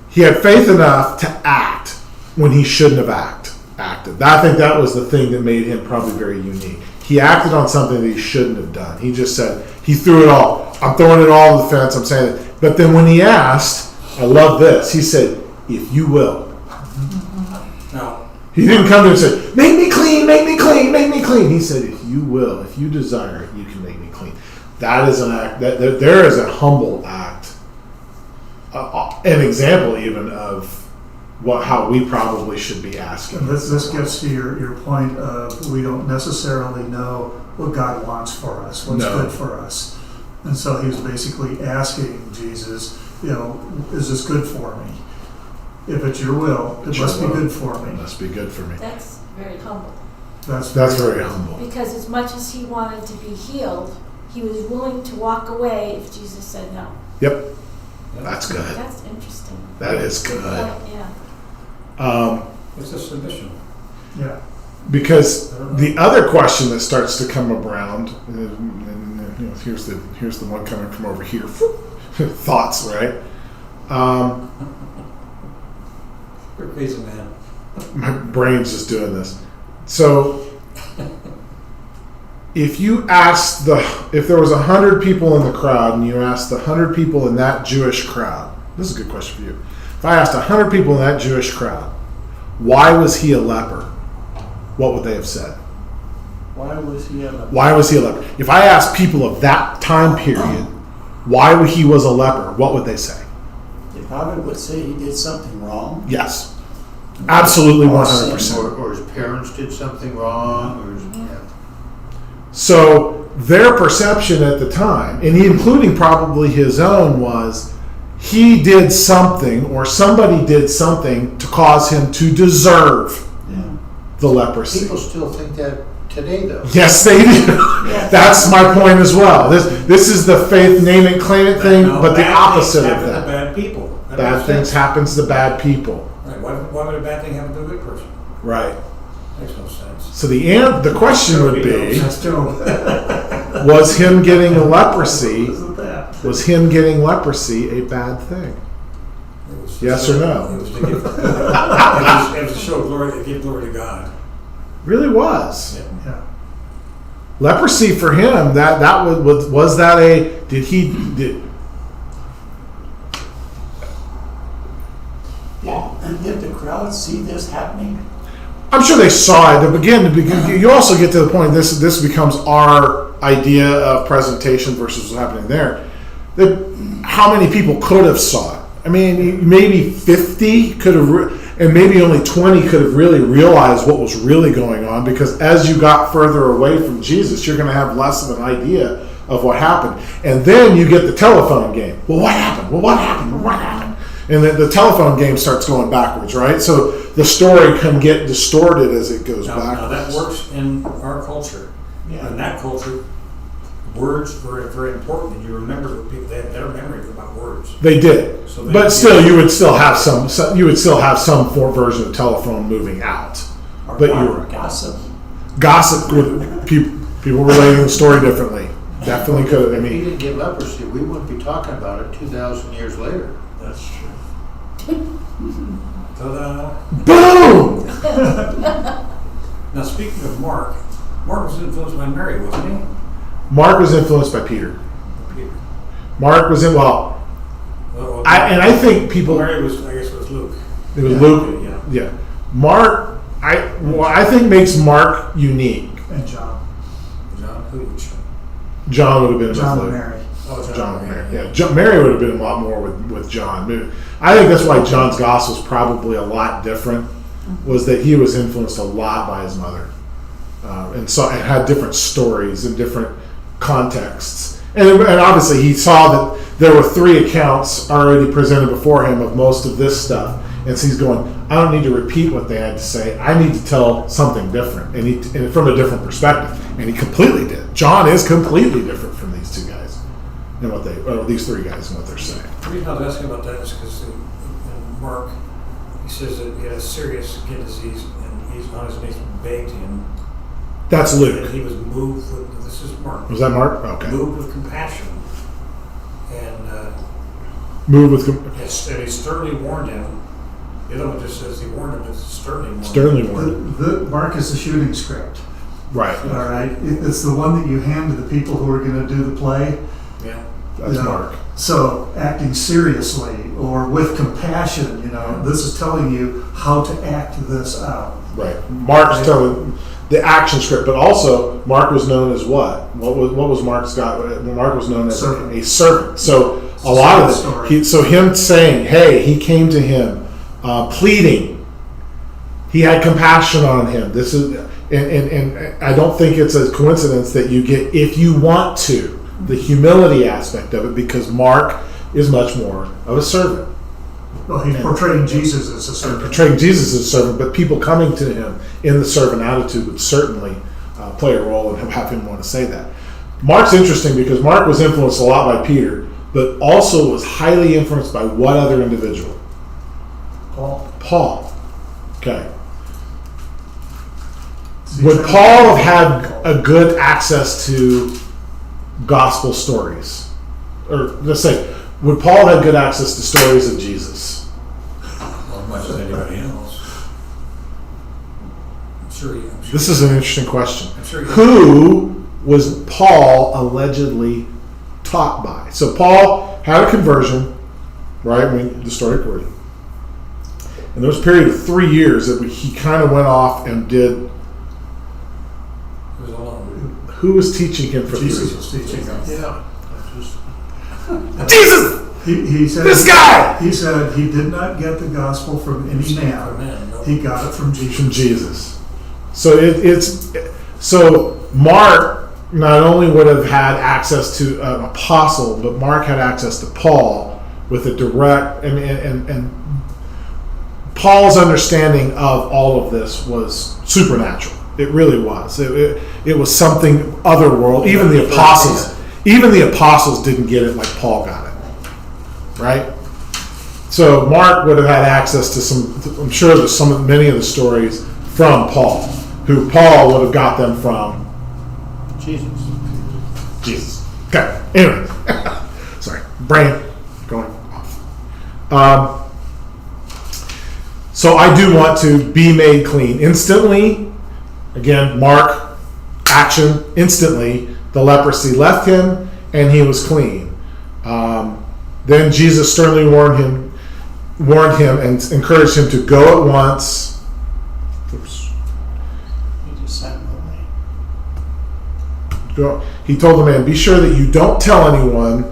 he had faith enough to act when he shouldn't have acted. I think that was the thing that made him probably very unique. He acted on something that he shouldn't have done. He just said, he threw it all. I'm throwing it all on the fence. I'm saying it. But then when he asked, I love this. He said, if you will. Now, He didn't come to him and say, make me clean, make me clean, make me clean. He said, if you will, if you desire it, you can make me clean. That is an act. That there is a humble act. An example even of how we probably should be asking. And this gets to your point of we don't necessarily know what God wants for us, what's No. good for us. And so he was basically asking Jesus, is this good for me? If it's your will, it must be good for It me. must be good for me. That's very humble. That's very humble. Because as much as he wanted to be healed, he was willing to walk away if Jesus said no. Yep. That's good. That's interesting. That is good. Yeah. it's a submission. Yeah. Because the other question that starts to come around, and here's the one coming from over here. Thoughts, right? You're crazy, man. My brain's just doing this. So, if there was 100 people in the crowd, and you asked the 100 people in that Jewish crowd, this is a good question for you. If I asked 100 people in that Jewish crowd, why was he a leper? What would they have said? Why was he a leper? Why was he a leper? If I asked people of that time period why he was a leper, what would they say? They probably would say he did something wrong. Yes. Absolutely 100%. Or his parents did something wrong, So their perception at the time, and including probably his own, was he did something or somebody did something to cause him to deserve Yeah. the leprosy. People still think that today, though. Yes, they do. That's my point as well. This is the faith, name it, claim it thing, No, but the bad opposite things of happen to that. bad people. That Bad makes things sense. happen to the bad people. Right, why would a bad thing happen to a good person? Right. Makes no sense. So the question would be, That's Joe. was him getting leprosy, Isn't that? was him getting leprosy a bad thing? It was Yes or no? It was to give, it was to show glory, to give glory to God. Really was. Yeah. Yeah. Leprosy for him, that was that a, did Yeah, and did the crowd see this happening? I'm sure they saw it. But again, you also get to the point. This becomes our idea of presentation versus what's happening there. How many people could have saw it? I mean, maybe 50 could have, and maybe only 20 could have really realized what was really going on. Because as you got further away from Jesus, you're going to have less of an idea of what happened. And then you get the telephone game. Well, what happened? Well, what happened? Well, what happened? And the telephone game starts going backwards, right? So the story can get distorted as it goes Now backwards. that works in our culture. Yeah. In that culture, words were very important, and you remember the people. They had better memory about words. They did, So they- but still, you would still have some form version of telephone moving out. Or But you're gossip? gossip would people relating the story differently. Definitely could. I If he mean, didn't get leprosy, we wouldn't be talking about it 2,000 years later. That's true. Ta-da! boom. Now, speaking of Mark was influenced by Mary, wasn't he? Mark was influenced by Peter. Peter. Mark was in. Well, I think people. Mary was, I guess, it was Luke. It was Yeah, Luke. yeah. Yeah, Mark. I think makes Mark unique. And John. John, who? John would have been John with and Luke. Mary. Oh, John and Mary. Yeah, Mary would have been a lot more with John. I think that's why John's gospel is probably a lot different. Was that he was influenced a lot by his mother, and so it had different stories and different contexts. And obviously he saw that there were 3 accounts already presented before him of most of this stuff, and so he's going, I don't need to repeat what they had to say. I need to tell something different, and from a different perspective. And he completely did. John is completely different from these 2 guys. And these 3 guys and what they're saying. The reason I was asking about that is because in Mark, he says that he had a serious skin disease, and he's on his knees begged him. That's And Luke. he was moved with, this is Mark, Was that Mark? Okay. moved with compassion. And, Move with and he sternly warned him. The other one just says he warned him, it's sternly warned him. sternly warned. The Mark is the shooting script. Right. All right. It's the one that you hand to the people who are going to do the play. Yeah. That's you know. Mark. So acting seriously or with compassion, this is telling you how to act this out. Right. Mark's telling the action script, but also Mark was known as what? What was Mark's got? Mark was known as Servant. a servant. So It's a a lot of servant it. So him saying, "Hey," he came to him, pleading. He had compassion on him. This is, and I don't think it's a coincidence that you get, if you want to, the humility aspect of it, because Mark is much more of a servant. Well, he's portraying Jesus as a servant. Portraying Jesus as a servant, but people coming to him in the servant attitude would certainly play a role and have him want to say that. Mark's interesting because Mark was influenced a lot by Peter, but also was highly influenced by what other individual? Paul. Okay. Would Paul have had a good access to gospel stories? Or let's say, would Paul have good access to stories of Jesus? As much as anybody else. I'm sure This is an interesting question. I'm sure he- Who was Paul allegedly taught by? So Paul had a conversion, right? I mean, the story recorded. And there was a period of 3 years that he kind of went off and did. He was alone. Who was teaching him for 3 Jesus years? was teaching him. Yeah. Jesus! He said This guy! He said he did not get the gospel from any From man. men, no. He got it from Jesus. From Jesus. So so Mark not only would have had access to an apostle, but Mark had access to Paul with a direct and Paul's understanding of all of this was supernatural. It really was. It was something otherworld. Even the apostles didn't get it like Paul got it, right? So Mark would have had access to some. I'm sure there's many of the stories from Paul, who Paul would have got them from Jesus. Okay. Anyway, sorry, brain going off. So I do want to be made clean instantly. Again, Mark, action, instantly, the leprosy left him and he was clean. Then Jesus sternly warned him and encouraged him to go at once. Oops. He just sent him away. He told the man, be sure that you don't tell anyone.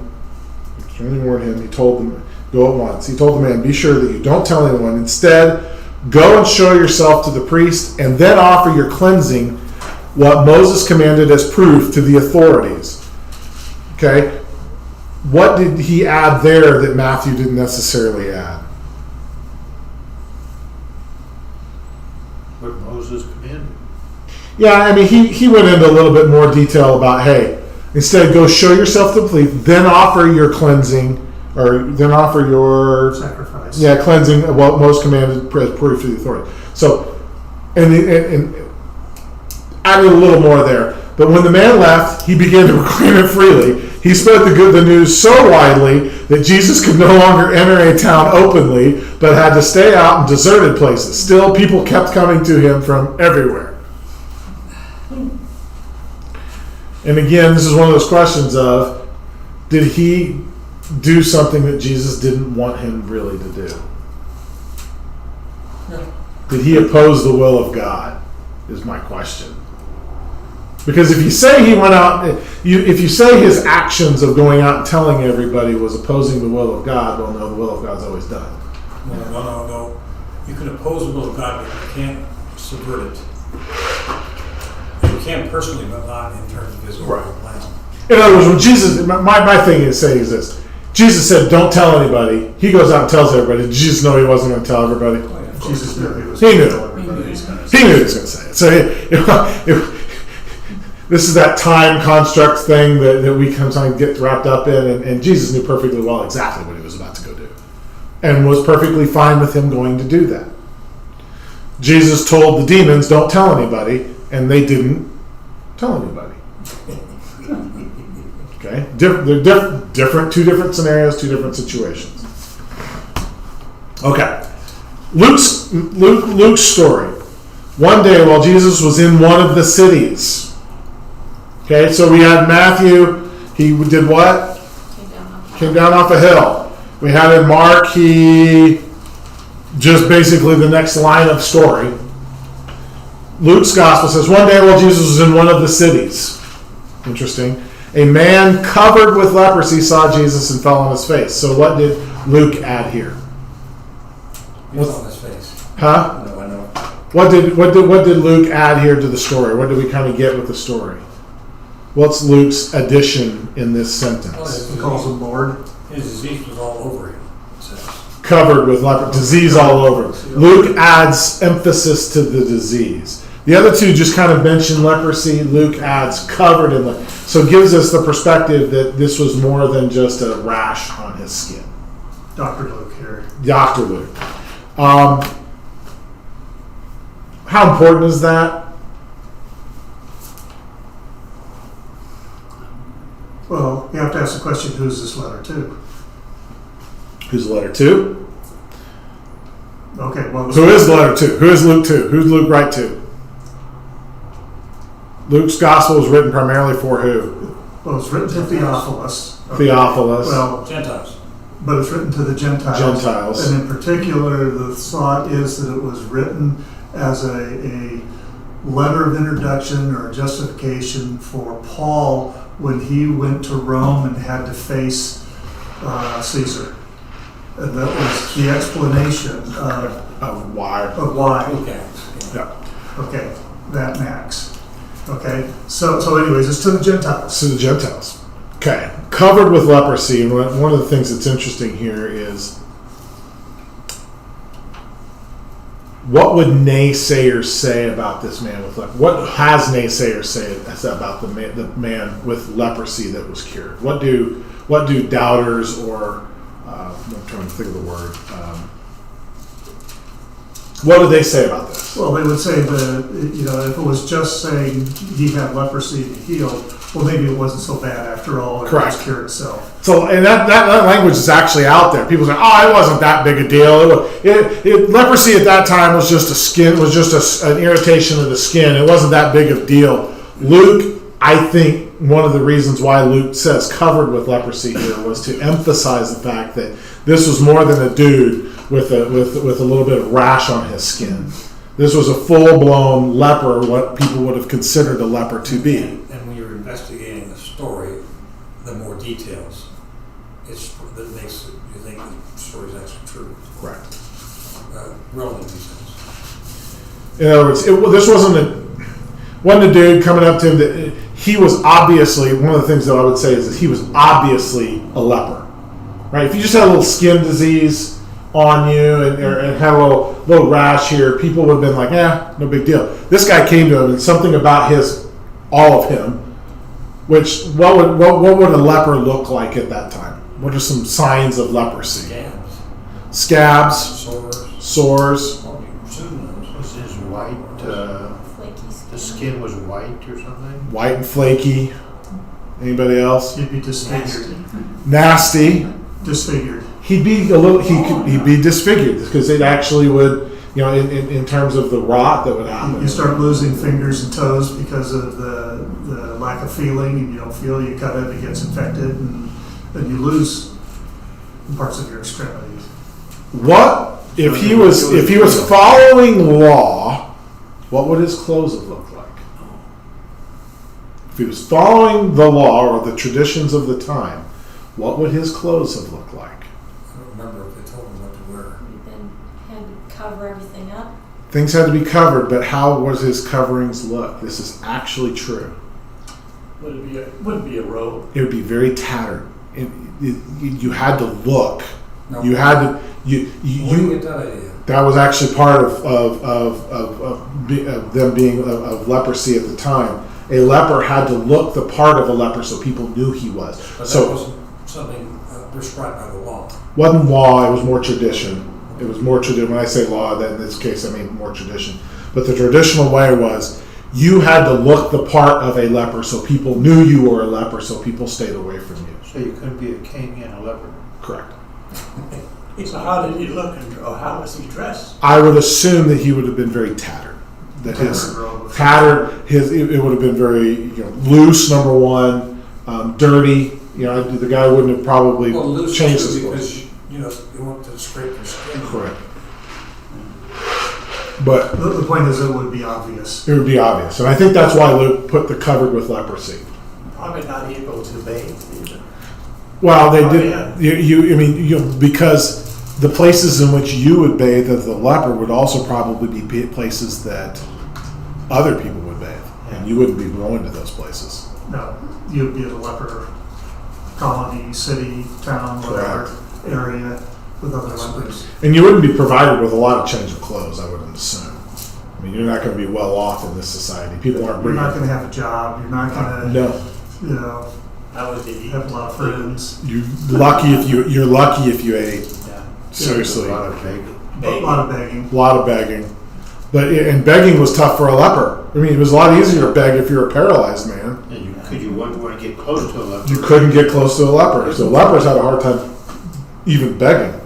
He sternly warned him. He told them, go at once. He told the man, be sure that you don't tell anyone. Instead, go and show yourself to the priest and then offer your cleansing, what Moses commanded as proof to the authorities. Okay? What did he add there that Matthew didn't necessarily add? What Moses commanded. Yeah, I mean, he went into a little bit more detail about, hey, instead go show yourself to the priest, then offer your cleansing, or then offer your Sacrifice. Yeah, cleansing, what most commanded proof to the authority. So, and added a little more there. But when the man left, he began to proclaim it freely. He spread the news so widely that Jesus could no longer enter a town openly, but had to stay out in deserted places. Still, people kept coming to him from everywhere. And again, this is one of those questions of, did he do something that Jesus didn't want him really to do? No. Did he oppose the will of God? Is my question. Because if you say he went out, if you say his actions of going out and telling everybody was opposing the will of God, well, no, the will of God's always done. No. You can oppose the will of God, but you can't subvert it. You can personally, but not in terms of his overall plan. In other words, when Jesus, my thing is saying is this: Jesus said, "Don't tell anybody." He goes out and tells everybody. Did Jesus know he wasn't going to tell everybody? Oh, yeah, of course. Jesus knew he was He knew. gonna tell everybody he's gonna He knew he was going to say it. So this is that time construct thing that we sometimes get wrapped up in, and Jesus knew perfectly well exactly what he was about to go do, and was perfectly fine with him going to do that. Jesus told the demons, "Don't tell anybody," and they didn't tell anybody. Okay, they're different. Two different scenarios, two different situations. Okay, Luke's story. One day while Jesus was in one of the cities. Okay, so we had Matthew. He did what? Came down off a hill. We had in Mark. He just basically the next line of story. Luke's gospel says one day while Jesus was in one of the cities. Interesting. A man covered with leprosy saw Jesus and fell on his face. So what did Luke add here? What's on his face? Huh? No, I know. What did Luke add here to the story? What did we kind of get with the story? What's Luke's addition in this sentence? He calls him Lord. His disease was all over him, it says. Covered with leprosy, disease all over. Luke adds emphasis to the disease. The other two just kind of mention leprosy. Luke adds covered in leprosy. So it gives us the perspective that this was more than just a rash on his skin. Dr. Luke here. Dr. Luke. How important is that? Well, you have to ask the question, who's this letter to? Who's letter 2? Okay, well... Who is letter 2? Who is Luke 2? Who's Luke write to? Luke's gospel was written primarily for who? Well, it's written to Theophilus. Theophilus. Well, Gentiles. but it's written to the Gentiles. Gentiles. And in particular, the thought is that it was written as a letter of introduction or justification for Paul when he went to Rome and had to face Caesar. And that was the explanation Of why? of why. Okay. Yeah. Okay, that max. Okay, so anyways, it's to the Gentiles. To the Gentiles. Okay. Covered with leprosy. And one of the things that's interesting here is what would naysayers say about this man with leprosy? What has naysayers say about the man with leprosy that was cured? What do doubters or I'm trying to think of the word. What do they say about this? Well, they would say that, you know, if it was just saying he had leprosy and healed, well, maybe it wasn't so bad after all, and it Correct. was cured itself. So, and that language is actually out there. People say, "Oh, it wasn't that big a deal. Leprosy at that time was just an irritation of the skin. It wasn't that big of a deal." Luke, I think one of the reasons why Luke says covered with leprosy here was to emphasize the fact that this was more than a dude with a little bit of rash on his skin. This was a full-blown leper, what people would have considered a leper to be. And when you're investigating the story, the more details, that makes you think the story's actually true. Correct. Relative sense. In other words, this wasn't a dude coming up to him that he was obviously, one of the things that I would say is that he was obviously a leper, right? If you just had a little skin disease on you and had a little rash here, people would have been like, no big deal. This guy came to him and something about all of him, which what would a leper look like at that time? What are some signs of leprosy? Scabs, sores. Oh, you should know. Was his white, Flaky the skin. skin was white or something? White and flaky. Anybody else? He'd be disfigured. Nasty. Disfigured. He'd be he'd be disfigured because it actually would, you know, in terms of the rot that would happen. You start losing fingers and toes because of the lack of feeling, and you don't feel. You cut it, it gets infected, and you lose parts of your extremities. What if he was following law? What would his clothes have looked like? If he was following the law or the traditions of the time, what would his clothes have looked like? I don't remember if they told him what to wear. He then had to cover everything up. Things had to be covered, but how was his coverings look? This is actually true. Wouldn't be a robe. It would be very tattered. You had to look. No. You had to. Where do you get that idea? That was actually part of them being of leprosy at the time. A leper had to look the part of a leper so people knew he was. But So that wasn't something prescribed by the law. wasn't law, it was more tradition. It was more tradition. When I say law, then in this case I mean more tradition. But the traditional way was you had to look the part of a leper so people knew you were a leper, so people stayed away from you. So you couldn't be a king and a leper. Correct. So how did he look, or how was he dressed? I would assume that he would have been very tattered. That his it would have been very loose. Number one, dirty. The guy wouldn't have probably Well, loose changed too, his clothes. because you want to scrape your skin. Correct. But The point is, it would be obvious. it would be obvious, and I think that's why Luke put the covered with leprosy. Probably not able to bathe either. Well, they Oh, did. yeah. Because the places in which you would bathe as a leper would also probably be places that other people would bathe, and you wouldn't be going to those places. No, you'd be in a leper colony, city, town, whatever area with other lepers. And you wouldn't be provided with a lot of change of clothes, I wouldn't assume. I mean, you're not going to be well off in this society. People aren't You're bringing. not going to have a job. You're not going to, No, How would he eat? have a lot of friends. you're lucky if you ate. Yeah. Seriously, A lot of begging. A lot of begging. a lot of begging. And begging was tough for a leper. I mean, it was a lot easier to beg if you were a paralyzed man. And you wouldn't want to get close to a leper. You couldn't get close to a leper, so lepers had a hard time even begging.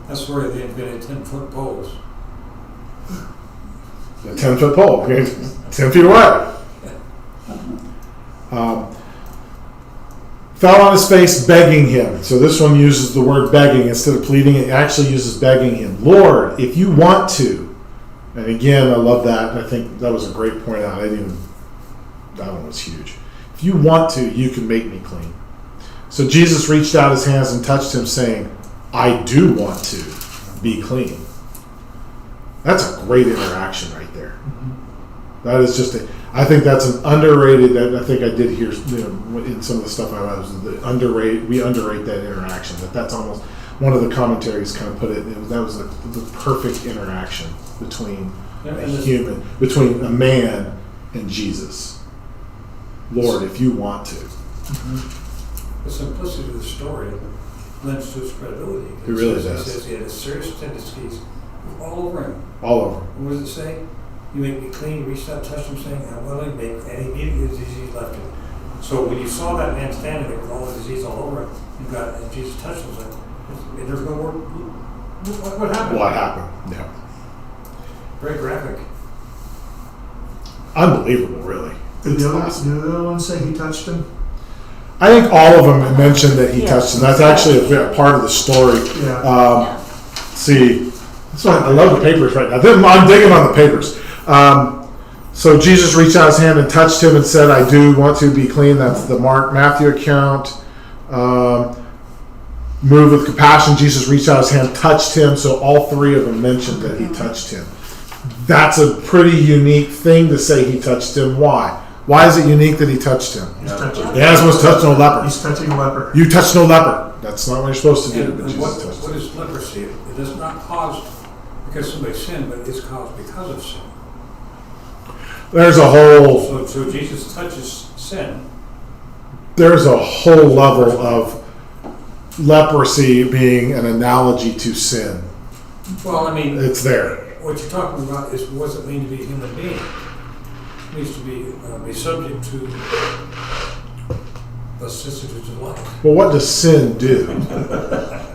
That's where they invented 10-foot poles. A 10-foot pole, 10 feet away. Fell on his face begging him. So this one uses the word begging instead of pleading. It actually uses begging him. Lord, if you want to. And again, I love that. I think that was a great point out. That one was huge. If you want to, you can make me clean. So Jesus reached out his hands and touched him, saying, I do want to be clean. That's a great interaction right there. That is just I think that's an underrated. I think I did hear in some of the stuff I was we underrate that interaction. That's almost one of the commentaries kind of put it, that was the perfect interaction between between a man and Jesus. Lord, if you want to. The simplicity of the story lends to its credibility. It really It does. says he had serious tendencies all over him. All over. What does it say? You make me clean, you reached out, touched him, saying, I'm willing to make any immediately the disease left him. So when you saw that man standing there with all the disease all over him, and Jesus touched him, and there's no word. What happened? What happened? Yeah. Very graphic. Unbelievable, really. Did It's the awesome. other one say he touched him? I think all of them mentioned that he Yeah. touched him. That's actually a part of the story. Yeah. Yeah. See, that's why I love the papers right now. I'm digging on the papers. So Jesus reached out his hand and touched him and said, I do want to be clean. That's the Matthew account. Moved with compassion, Jesus reached out his hand, touched him. So all three of them mentioned that he touched him. That's a pretty unique thing to say he touched him. Why? Why is it unique that he touched him? He's touching. Yeah, it's supposed to touch no leper. He's touching a leper. You touch no leper. That's not what you're supposed to do. But And Jesus what touched him. is leprosy? It does not cause because somebody sinned, but it's caused because of sin. There's a whole So Jesus touches sin. level of leprosy being an analogy to sin. Well, I mean, It's there. what you're talking about is what does it mean to be a human being? It means to be subject to the vicissitudes of life. Well, what does sin do?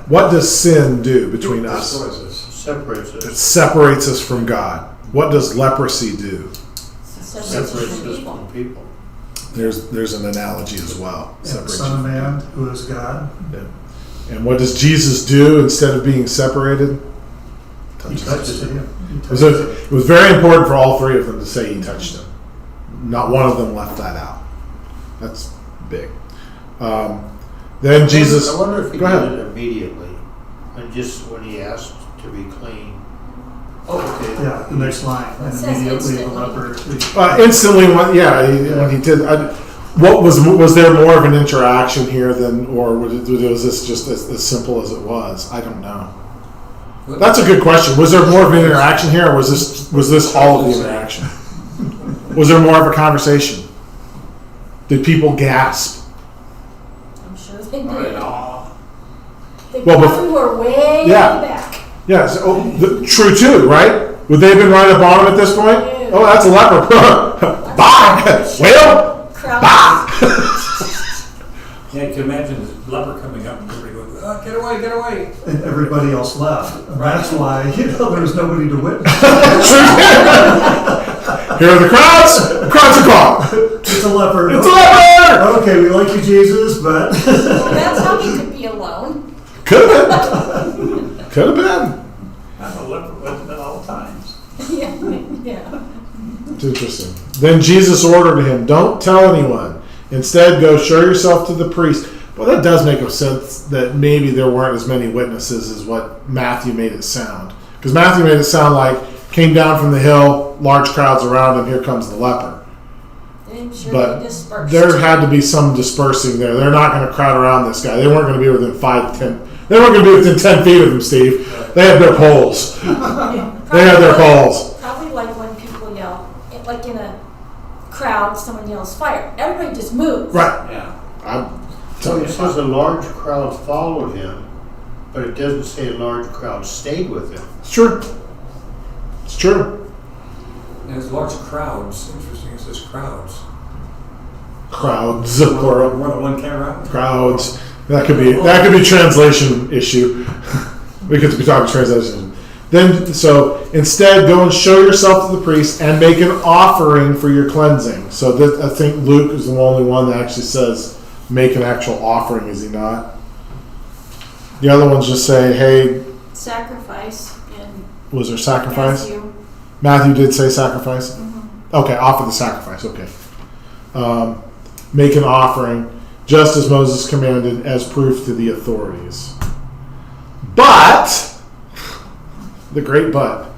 What does sin do between us? Destroys us. Separates It us. separates us from God. What does leprosy do? Separates us people. from people. There's an analogy as well. And Separates Son you of from Man, who is God. God. And what does Jesus do instead of being separated? He Touches touches us. him. He It was, touches him. it was very important for all three of them to say he touched him. Not one of them left that out. That's big. Then Jesus. I wonder if he Go did ahead. it immediately, and just when he asked to be clean. Oh, okay. Yeah, the next line. It And says immediately the instantly. leper. Instantly, when he did. What was there more of an interaction here than, or was this just as simple as it was? I don't know. That's a good question. Was there more of an interaction here, or was this all of the interaction? Was there more of a conversation? Did people gasp? I'm sure they did. They Well, probably were way Yeah. back. Yes. True too, right? Would they have been right up on him at this point? Yeah. Oh, that's a leper. Bye. Well, Crowd. bye. Yeah, you can imagine the leper coming up and everybody going, oh, get away, get away. And everybody else left. And that's why, there was nobody to witness. Here are the crowds. The crowds are gone. It's a leper. It's a leper. Okay, we like you, Jesus, but Well, that's how he could be alone. Could have been. Could have been. I'm a leper with at all times. Yeah, yeah. It's interesting. Then Jesus ordered him, "Don't tell anyone. Instead, go show yourself to the priest." Well, that does make sense that maybe there weren't as many witnesses as what Matthew made it sound. Because Matthew made it sound like came down from the hill, large crowds around him, here comes the leper. I'm sure But they dispersed. there had to be some dispersing there. They're not going to crowd around this guy. They weren't going to be within 10. They weren't going to be within 10 feet of him, Steve. They had their poles. Yeah, They had their probably- poles. Probably like when people yell, like in a crowd, someone yells fire. Everybody just moves. Right. Yeah. I'm So telling it you. says a large crowd followed him, but it doesn't say a large crowd stayed with him. It's true. It's true. And it's large crowds. Interesting, it says crowds. Crowds, plural. More than one camera. Crowds. That could be a translation issue. We could be talking translation. Then, so instead, go and show yourself to the priest and make an offering for your cleansing. So I think Luke is the only one that actually says make an actual offering. Is he not? The other ones just say, "Hey, Sacrifice in was there sacrifice?" Matthew. Matthew did say sacrifice. Okay, offer the sacrifice. Okay, make an offering, just as Moses commanded, as proof to the authorities. But the great but.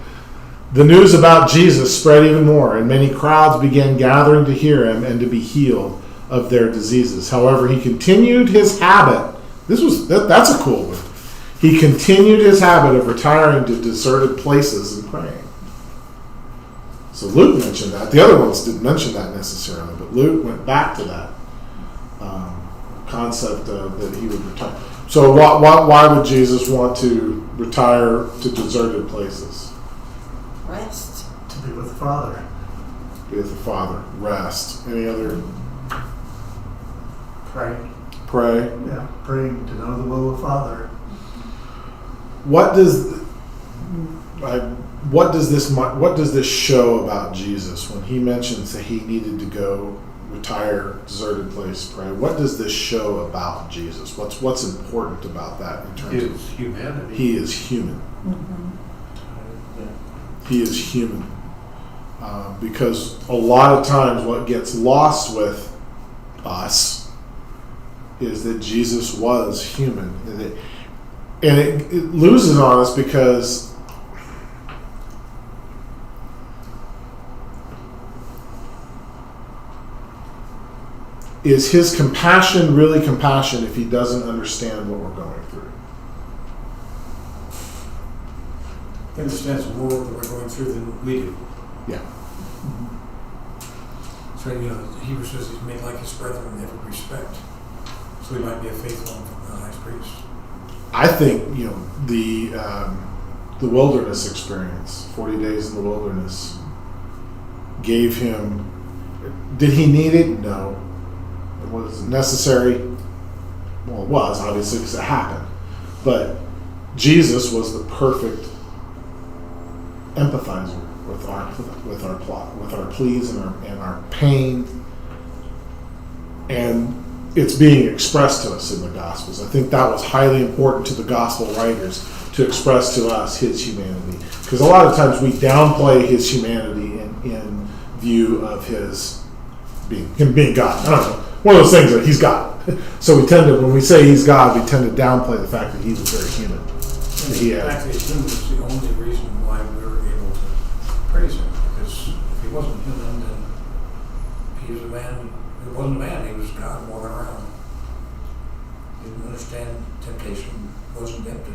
The news about Jesus spread even more, and many crowds began gathering to hear him and to be healed of their diseases. However, he continued his habit. That's a cool one. He continued his habit of retiring to deserted places and praying. So Luke mentioned that. The other ones didn't mention that necessarily, but Luke went back to that concept of that he would retire. So why would Jesus want to retire to deserted places? Rest. To be with the Father. Be with the Father. Rest. Any other? Pray. Pray. Yeah, praying to know the will of the Father. What does this show about Jesus when he mentions that he needed to go retire, deserted place, pray? What does this show about Jesus? What's important about that in terms of His humanity. he is human? He is human because a lot of times what gets lost with us is that Jesus was human, and it loses on us because is his compassion really compassion if he doesn't understand what we're going through? He understands more that we're going through than we do. Yeah. So, Hebrews says he's made like his brethren in every respect. So he might be a faithful high priest. I think, the wilderness experience, 40 days in the wilderness, gave him, did he need it? No. It was necessary. Well, it was, obviously, because it happened. But Jesus was the perfect empathizer with our plot, with our pleas and our pain, and it's being expressed to us in the Gospels. I think that was highly important to the Gospel writers to express to us his humanity, because a lot of times we downplay his humanity in view of him being God. I don't know, one of those things that he's God. So we tend to, when we say he's God, we tend to downplay the fact that he was very human. The fact that he's human is the only reason why we were able to praise him, because if he wasn't human, then he was a man. He wasn't a man, he was God walking around. He didn't understand temptation, wasn't tempted.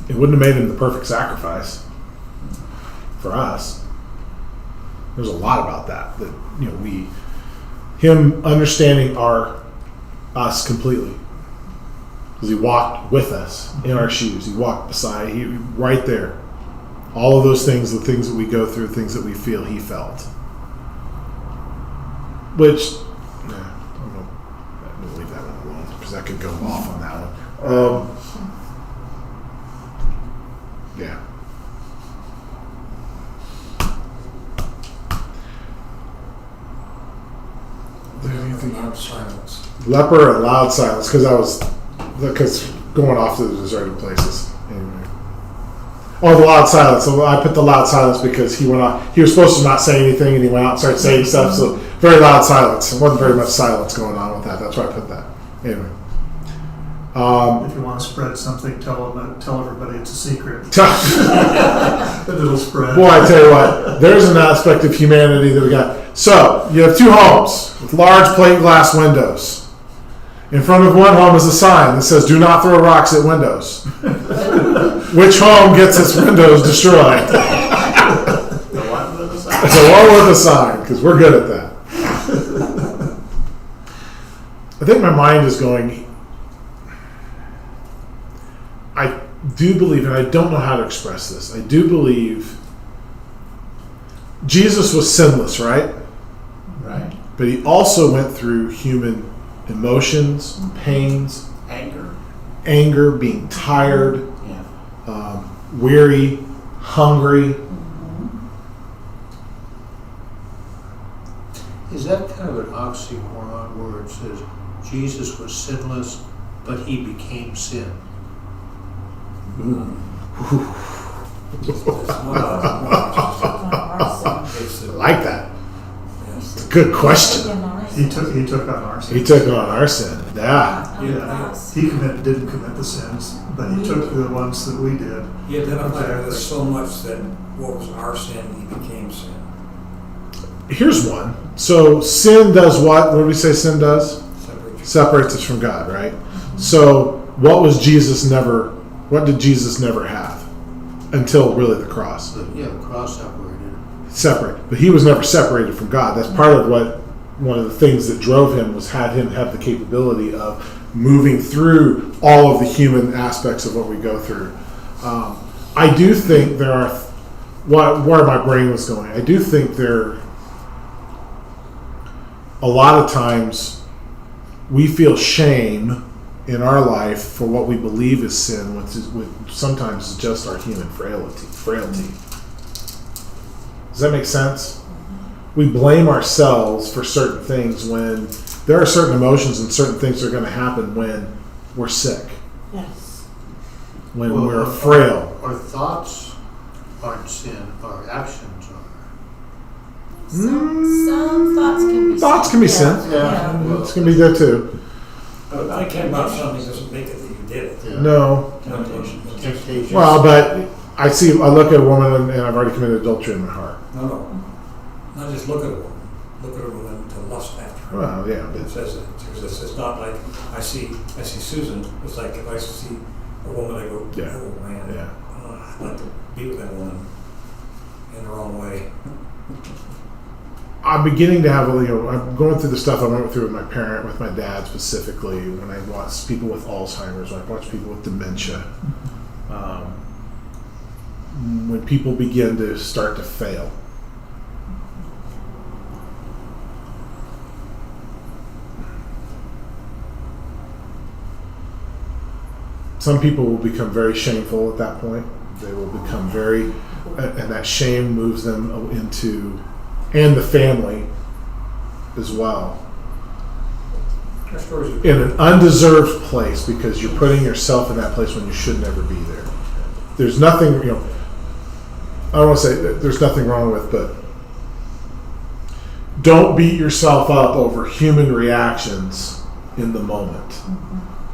It wouldn't have made him the perfect sacrifice for us. There's a lot about that him understanding us completely, because he walked with us in our shoes. He walked beside, right there. All of those things, the things that we go through, things that we feel, he felt. Which, I'm going to leave that one alone because I could go off on that one. Yeah. Loud silence. Leper and loud silence, because going off to the deserted places. Anyway. Oh, the loud silence. So I put the loud silence because he went on. He was supposed to not say anything, and he went out and started saying stuff. So very loud silence. There wasn't very much silence going on with that. That's why I put that. Anyway. If you want to spread something, tell everybody it's a secret. And it'll spread. Boy, I tell you what, there's an aspect of humanity that we got. So, you have two homes with large plate glass windows. In front of one home is a sign that says, "Do not throw rocks at windows." Which home gets its windows destroyed? The one with the sign. The one with a sign, because we're good at that. I think my mind is going, I do believe, and I don't know how to express this, I do believe Jesus was sinless, right? Right. But he also went through human emotions, pains, anger, being tired, weary, hungry. Is that kind of an oxymoron where it says Jesus was sinless, but he became sin? I like that. It's a good question. He took on our sin. He took on our sin. Yeah. He didn't commit the sins, but he took the ones that we did. He identified with us so much that what was our sin, he became sin. Here's one. So sin does what? What do we say sin does? Separates us from God, right? So what did Jesus never have until really the cross? Yeah, the cross separated. Separate, but he was never separated from God. That's part of what one of the things that drove him was had him have the capability of moving through all of the human aspects of what we go through. I do think there are where my brain was going. I do think there a lot of times we feel shame in our life for what we believe is sin, which sometimes is just our human frailty. Does that make sense? We blame ourselves for certain things when there are certain emotions and certain things that are going to happen when we're sick, Yes. when we're frail. Our thoughts aren't sin, our actions are. Some thoughts can be Thoughts can be sin. Yeah. It's going to be there too. But I can't about something doesn't make it that you did it. Yeah. No. Temptation. Temptation. Well, but I look at a woman and I've already committed adultery in my heart. No. Not just look at a woman. Look at a woman to lust after her. Well, yeah, It but says it. Because it's not like I see Susan. It's like if I see a woman, I go, Yeah. oh man, Yeah. I'd like to be with that woman in the wrong way. I'm beginning to have, I'm going through the stuff I went through with my dad specifically, when I watch people with Alzheimer's, when I watch people with dementia. When people begin to start to fail. Some people will become very shameful at that point. They will become and that shame moves them into, and the family as well, Our stories are in an undeserved place because you're putting yourself in that place when you should never be there. There's nothing, I don't want to say that there's nothing wrong with, but don't beat yourself up over human reactions in the moment,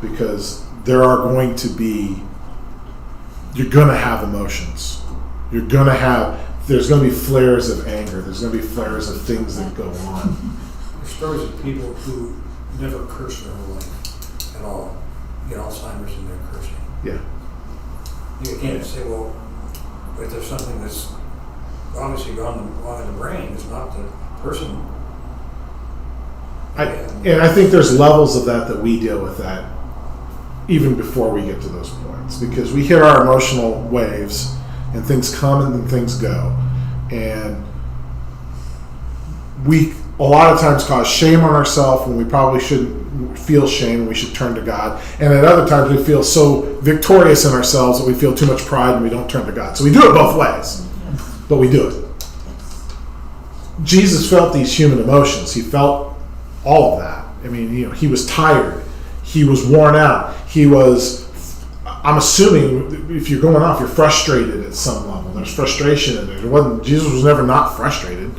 because there are going to be, you're going to have emotions. There's going to be flares of anger. There's going to be flares of things that go on. There's stories of people who never cursed their whole life at all. Get Alzheimer's and they're cursing. Yeah. You can't say, well, if there's something that's obviously gone wrong in the brain, it's not the person. And I think there's levels of that we deal with that even before we get to those points, because we hit our emotional waves and things come and then things go, and we a lot of times cause shame on ourselves when we probably shouldn't feel shame and we should turn to God, and at other times we feel so victorious in ourselves that we feel too much pride and we don't turn to God. So we do it both ways, but we do it. Jesus felt these human emotions. He felt all of that. I mean, he was tired. He was worn out. I'm assuming if you're going off, you're frustrated at some level. There's frustration in there. Jesus was never not frustrated.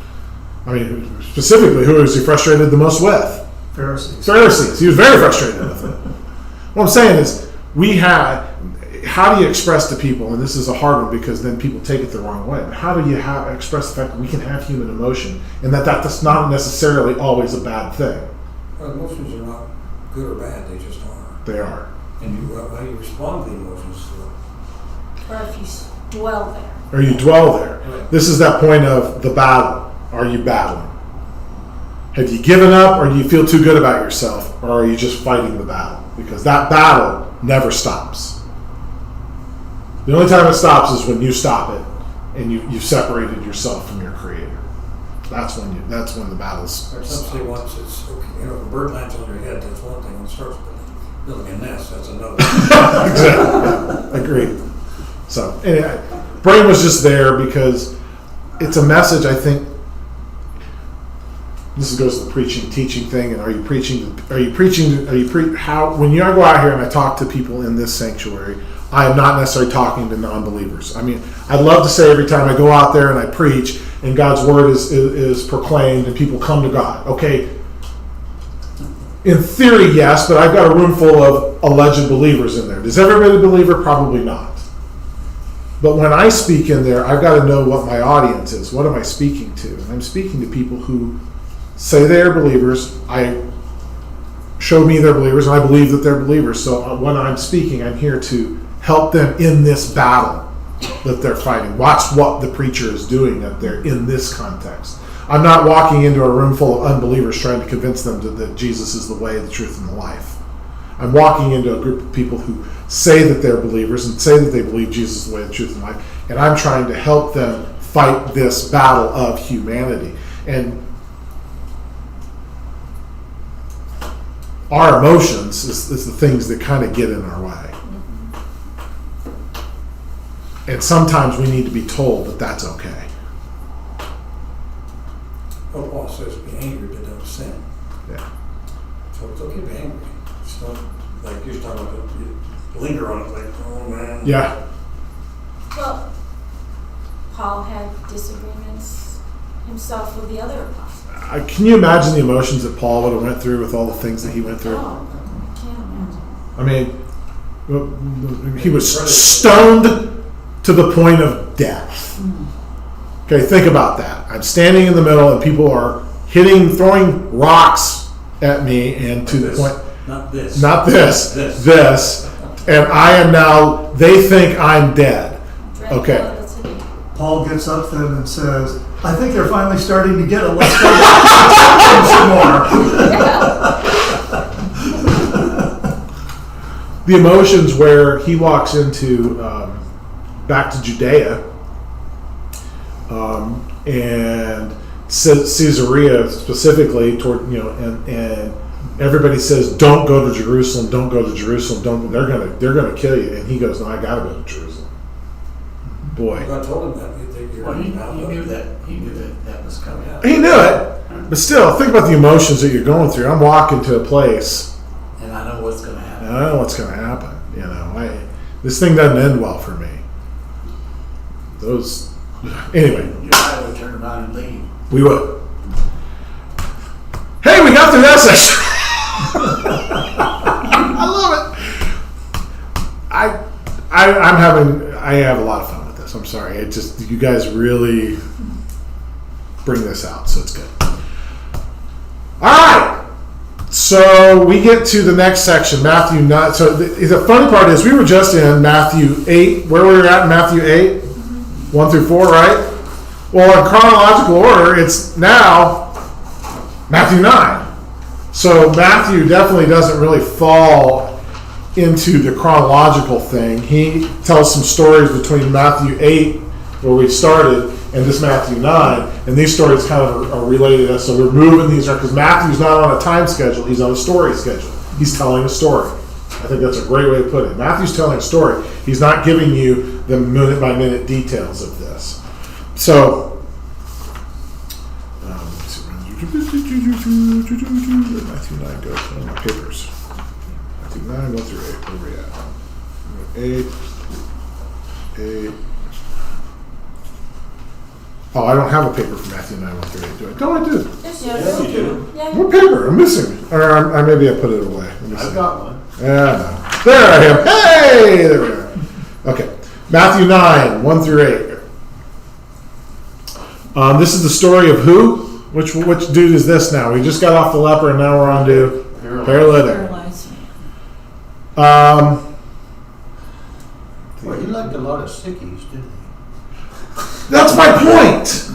I mean, specifically, who was he frustrated the most with? Pharisees. He was very frustrated with it. What I'm saying is, how do you express to people, and this is a hard one because then people take it the wrong way, but how do you express the fact that we can have human emotion and that's not necessarily always a bad thing? Well, emotions are not good or bad, they just are. They are. And how you respond to the emotions to Or if you dwell there. Or you dwell there. Right. This is that point of the battle. Are you battling? Have you given up, or do you feel too good about yourself, or are you just fighting the battle? Because that battle never stops. The only time it stops is when you stop it and you've separated yourself from your Creator. That's when the battle's Or some say once it's okay, if a bird lands on your head, that's one thing. When it starts building a nest, that's another. Exactly. Agreed. So anyway, brain was just there because it's a message. I think this goes to the preaching, teaching thing. And when I go out here and I talk to people in this sanctuary, I am not necessarily talking to non-believers. I mean, I'd love to say every time I go out there and I preach and God's word is proclaimed and people come to God. Okay, in theory, yes, but I've got a room full of alleged believers in there. Does everybody believe it? Probably not. But when I speak in there, I've got to know what my audience is. What am I speaking to? And I'm speaking to people who say they are believers. I show me they're believers, and I believe that they're believers. So when I'm speaking, I'm here to help them in this battle that they're fighting. Watch what the preacher is doing that they're in this context. I'm not walking into a room full of unbelievers trying to convince them that Jesus is the way, the truth, and the life. I'm walking into a group of people who say that they're believers and say that they believe Jesus is the way, the truth, and life, and I'm trying to help them fight this battle of humanity. And our emotions is the things that kind of get in our way. And sometimes we need to be told that that's okay. Well, Paul says, be angry, but don't sin. Yeah. So it's okay to be angry. It's not like you're talking about, you linger on it like, oh man. Yeah. Well, Paul had disagreements himself with the other apostles. Can you imagine the emotions that Paul would have went through with all the things that he went through? Oh, I can't imagine. I mean, he was stoned to the point of death. Okay, think about that. I'm standing in the middle and people are throwing rocks at me, and to the point, Not this. not this, this, and I am now, they think I'm dead. Dread Okay. fellow, that's it. Paul gets up then and says, I think they're finally starting to get it. Let's go some more. The emotions where he walks into back to Judea and Caesarea specifically toward and everybody says don't go to Jerusalem, don't go to Jerusalem, don't, they're gonna kill you, and he goes, no, I gotta go to Jerusalem. Boy, God told him that you're Well, he not knew that was coming out. he knew it, but still think about the emotions that you're going through. I'm walking to a place And I know what's going to happen. and I don't know what's going to happen. This thing doesn't end well for me. Anyway, You and I would turn around and leave. we would. Hey, we got through that section. I love it. I have a lot of fun with this. I'm sorry. You guys really bring this out, so it's good. All right. So we get to the next section, Matthew 9. So the funny part is we were just in Matthew 8. Where we were at in Matthew 8? 1 through 4, right? Well, in chronological order, it's now Matthew 9. So Matthew definitely doesn't really fall into the chronological thing. He tells some stories between Matthew 8, where we started, and this Matthew 9. And these stories kind of are related. So we're moving these around because Matthew's not on a time schedule. He's on a story schedule. He's telling a story. I think that's a great way to put it. Matthew's telling a story. He's not giving you the minute-by-minute details of this. So, where'd Matthew 9 go? Oh, my papers. Matthew 9, 1 through 8. Where are we at? 8. Oh, I don't have a paper for Matthew 9, 1 through 8, do I? No, I do. Yes, Yes, you do. Yeah. What paper? I'm missing. Or maybe I put it away. Let me I've see. got one. Yeah, no. There I am. Hey, there we are. Okay, Matthew 9, 1 through 8. This is the story of who? Which dude is this now? We just got off the leper, and now we're on to paralytic. Paralyzed. Well, he liked a lot of sickies, didn't he? That's my point.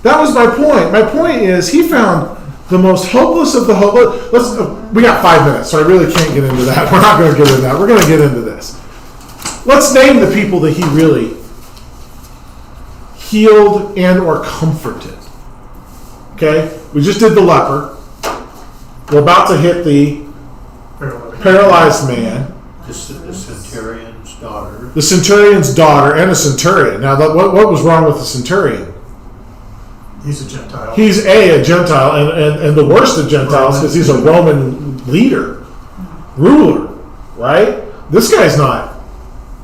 That was my point. My point is he found the most hopeless of the hopeless. We got 5 minutes, so I really can't get into that. We're not going to get into that. We're going to get into this. Let's name the people that he really healed and or comforted. Okay? We just did the leper. We're about to hit the paralyzed man, The centurion's daughter. the centurion's daughter, and a centurion. Now, what was wrong with the centurion? He's a Gentile. He's a Gentile, and the worst of Gentiles because he's a Roman leader, ruler, right? This guy's not.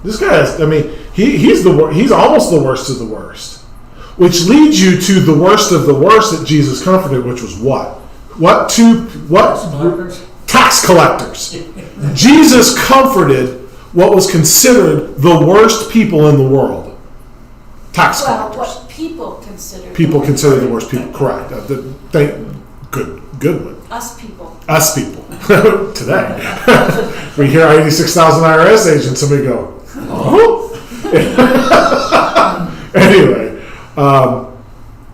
This guy is. I mean, he's almost the worst of the worst, which leads you to the worst of the worst that Jesus comforted, which was what? Tax collectors. Jesus comforted what was considered the worst people in the world. Tax Well, collectors. what people consider. People consider the worst people. Correct. Good one. Us people. us people today. We hear 86,000 IRS agents and we go, oh. Anyway,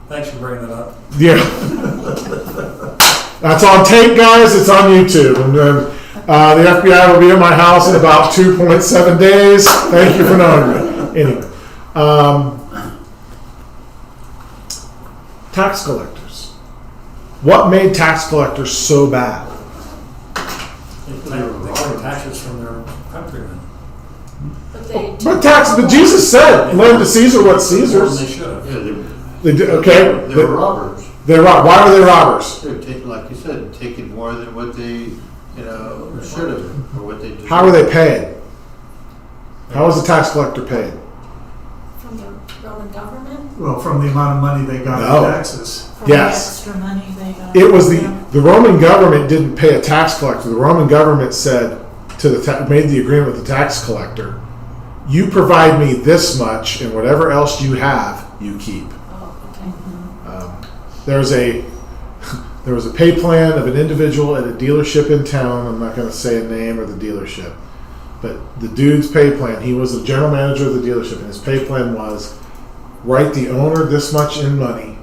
Thanks for bringing that up. yeah. That's on tape, guys. It's on YouTube. And then the FBI will be at my house in about 2.7 days. Thank you for knowing me. Anyway. Tax collectors. What made tax collectors so bad? They collect taxes from their countrymen. But Jesus said, lend to Caesar what's More than Caesar's. they should have. Yeah, They did, okay. they were robbers. Why were they robbers? They're taking, like you said, taking more than what they, should have, or what they deserve. How were they paid? How was the tax collector paid? From the Roman government? Well, from the amount of money they got No. in taxes. From the Yes. extra money they got. It was the Roman government didn't pay a tax collector. The Roman government said to made the agreement with the tax collector, you provide me this much and whatever else you have, you keep. Oh, okay. There was a pay plan of an individual at a dealership in town. I'm not going to say a name or the dealership, but the dude's pay plan, he was the general manager of the dealership, and his pay plan was write the owner this much in money,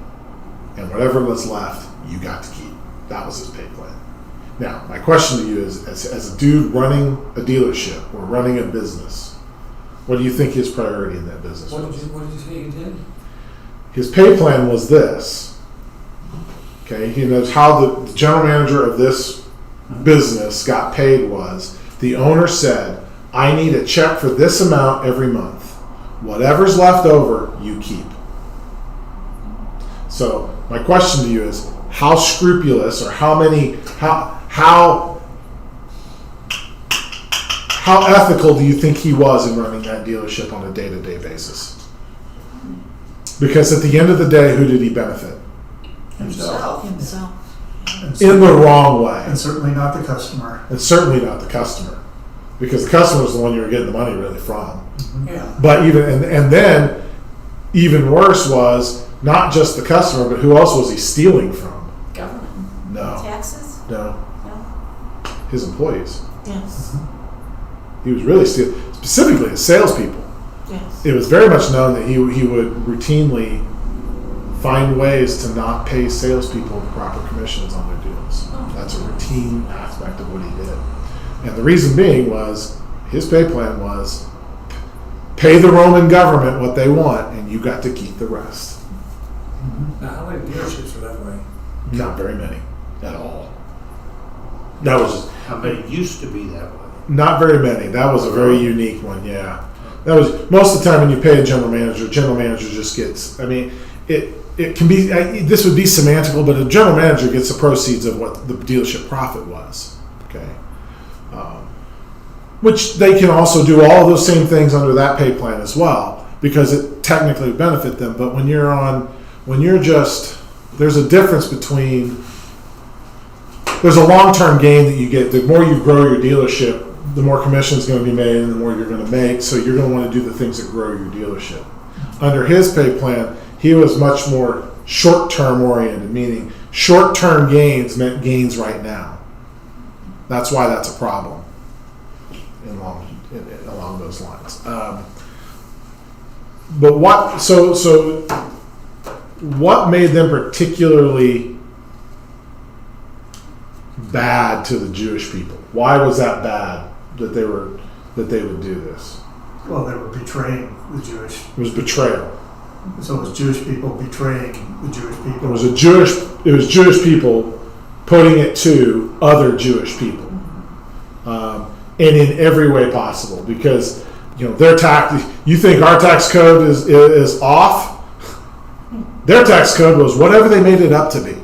and whatever was left, you got to keep. That was his pay plan. Now, my question to you is, as a dude running a dealership or running a business, what do you think his priority in that business What was? did you say you did? His pay plan was this. Okay, he knows how the general manager of this business got paid was the owner said, I need a check for this amount every month. Whatever's left over, you keep. So my question to you is, how scrupulous or how ethical do you think he was in running that dealership on a day-to-day basis? Because at the end of the day, who did he benefit? Himself. Himself. In the wrong way. And certainly not the customer. And certainly not the customer. Because the customer is the one you were getting the money really from. Yeah. But and then even worse was not just the customer, but who else was he stealing from? Government. No. Taxes? No. No. His employees. Yes. He was really stealing, specifically his salespeople. Yes. It was very much known that he would routinely find ways to not pay salespeople proper commissions on their deals. That's a routine aspect of what he did. And the reason being was his pay plan was pay the Roman government what they want and you got to keep the rest. Now, how many dealerships are that way? Not very many at all. That was How many used to be that way? not very many. That was a very unique one, yeah. That was most of the time when you pay a general manager just gets, I mean, it can be, this would be semantical, but a general manager gets the proceeds of what the dealership profit was, okay? Which they can also do all of those same things under that pay plan as well, because it technically would benefit them. But when you're there's a difference between, there's a long-term gain that you get. The more you grow your dealership, the more commission is going to be made and the more you're going to make. So you're going to want to do the things that grow your dealership. Under his pay plan, he was much more short-term oriented, meaning short-term gains meant gains right now. That's why that's a problem along those lines. But what made them particularly bad to the Jewish people? Why was that bad that they would do this? Well, they were betraying the Jewish. It was betrayal. So it was Jewish people betraying the Jewish people. It was Jewish people putting it to other Jewish people, and in every way possible. Because their tax. You think our tax code is off? Their tax code was whatever they made it up to be.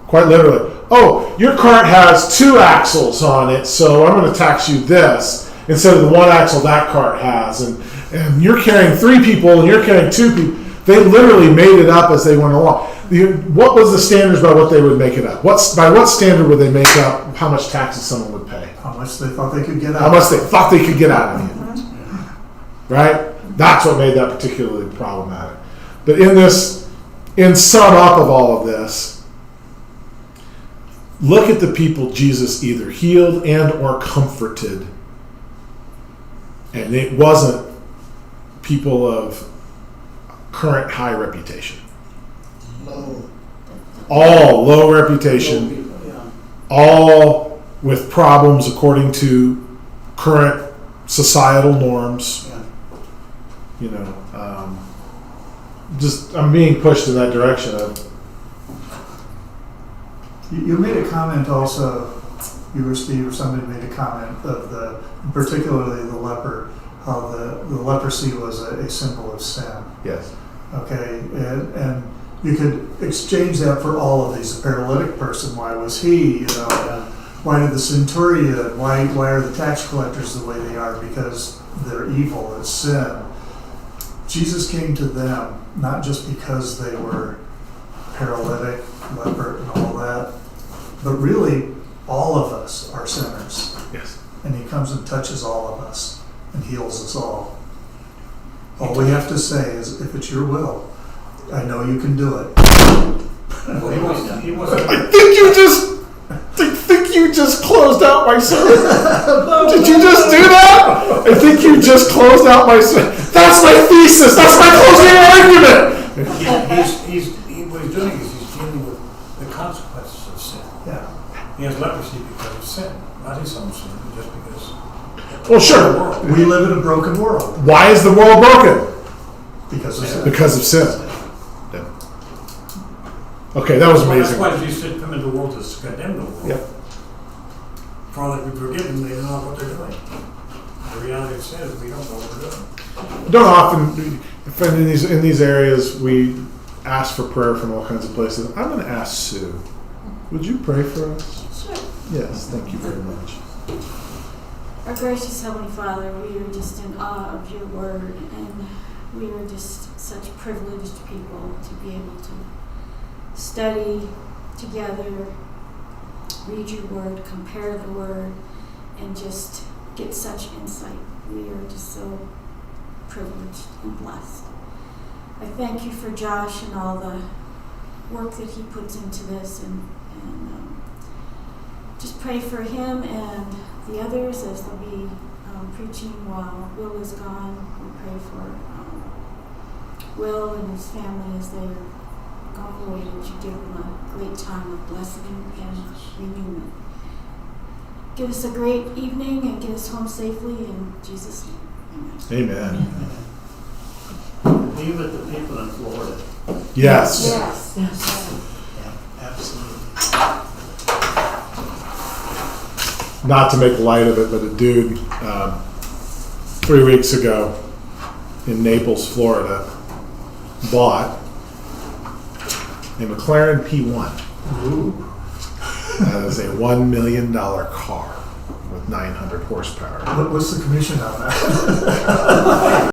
Quite literally. Oh, your cart has 2 axles on it, so I'm going to tax you this instead of the 1 axle that cart has. And you're carrying 3 people and you're carrying 2 people. They literally made it up as they went along. What was the standards by what they would make it up? By what standard would they make up how much taxes someone would pay? How much they thought they could get out. How much they thought they could get out of you. Right? That's what made that particularly problematic. But in sum up of all of this, look at the people Jesus either healed and or comforted, and it wasn't people of current high reputation. All low reputation, all with problems according to current societal norms. You know, just I'm being pushed in that direction of. You made a comment also, you or Steve or somebody made a comment of particularly the leper, how the leprosy was a symbol of sin. Yes. Okay, and you could exchange that for all of these. The paralytic person, why was he? You know, why did the centurion? Why are the tax collectors the way they are? Because they're evil. It's sin. Jesus came to them not just because they were paralytic, leper, and all that, but really all of us are sinners. Yes. And he comes and touches all of us and heals us all. All we have to say is, if it's your will, I know you can do it. He wasn't. I think you just closed out my sermon. Did you just do that? I think you just closed out my sermon. That's my thesis. That's my closing argument. What he's doing is he's dealing with the consequences of sin. Yeah. He has leprosy because of sin, not his own sin, just because. Well, sure. We live in a broken world Why is the world broken? because of sin. Because of sin. Yeah. Okay, that was amazing. That's why Jesus didn't come into the world to condemn the world. Yep. For all that we forgive them, they don't know what they're doing. The reality of sin is we don't know what we're doing. Don't often, if in these areas, we ask for prayer from all kinds of places. I'm going to ask Sue. Would you pray for us? Sure. Yes, thank you very much. Our gracious Heavenly Father, we are just in awe of your word, and we are just such privileged people to be able to study together, read your word, compare the word, and just get such insight. We are just so privileged and blessed. I thank you for Josh and all the work that he puts into this, and just pray for him and the others as they'll be preaching while Will is gone. We pray for Will and his family as they're gone away, that you give them a great time of blessing and renewal. Give us a great evening and get us home safely in Jesus' name. Amen. Amen. Be with the people in Florida. Yes. Yes. Yeah, absolutely. Not to make light of it, but a dude 3 weeks ago in Naples, Florida, bought a McLaren P1. Ooh. That is a $1 million car with 900 horsepower. What's the commission on that?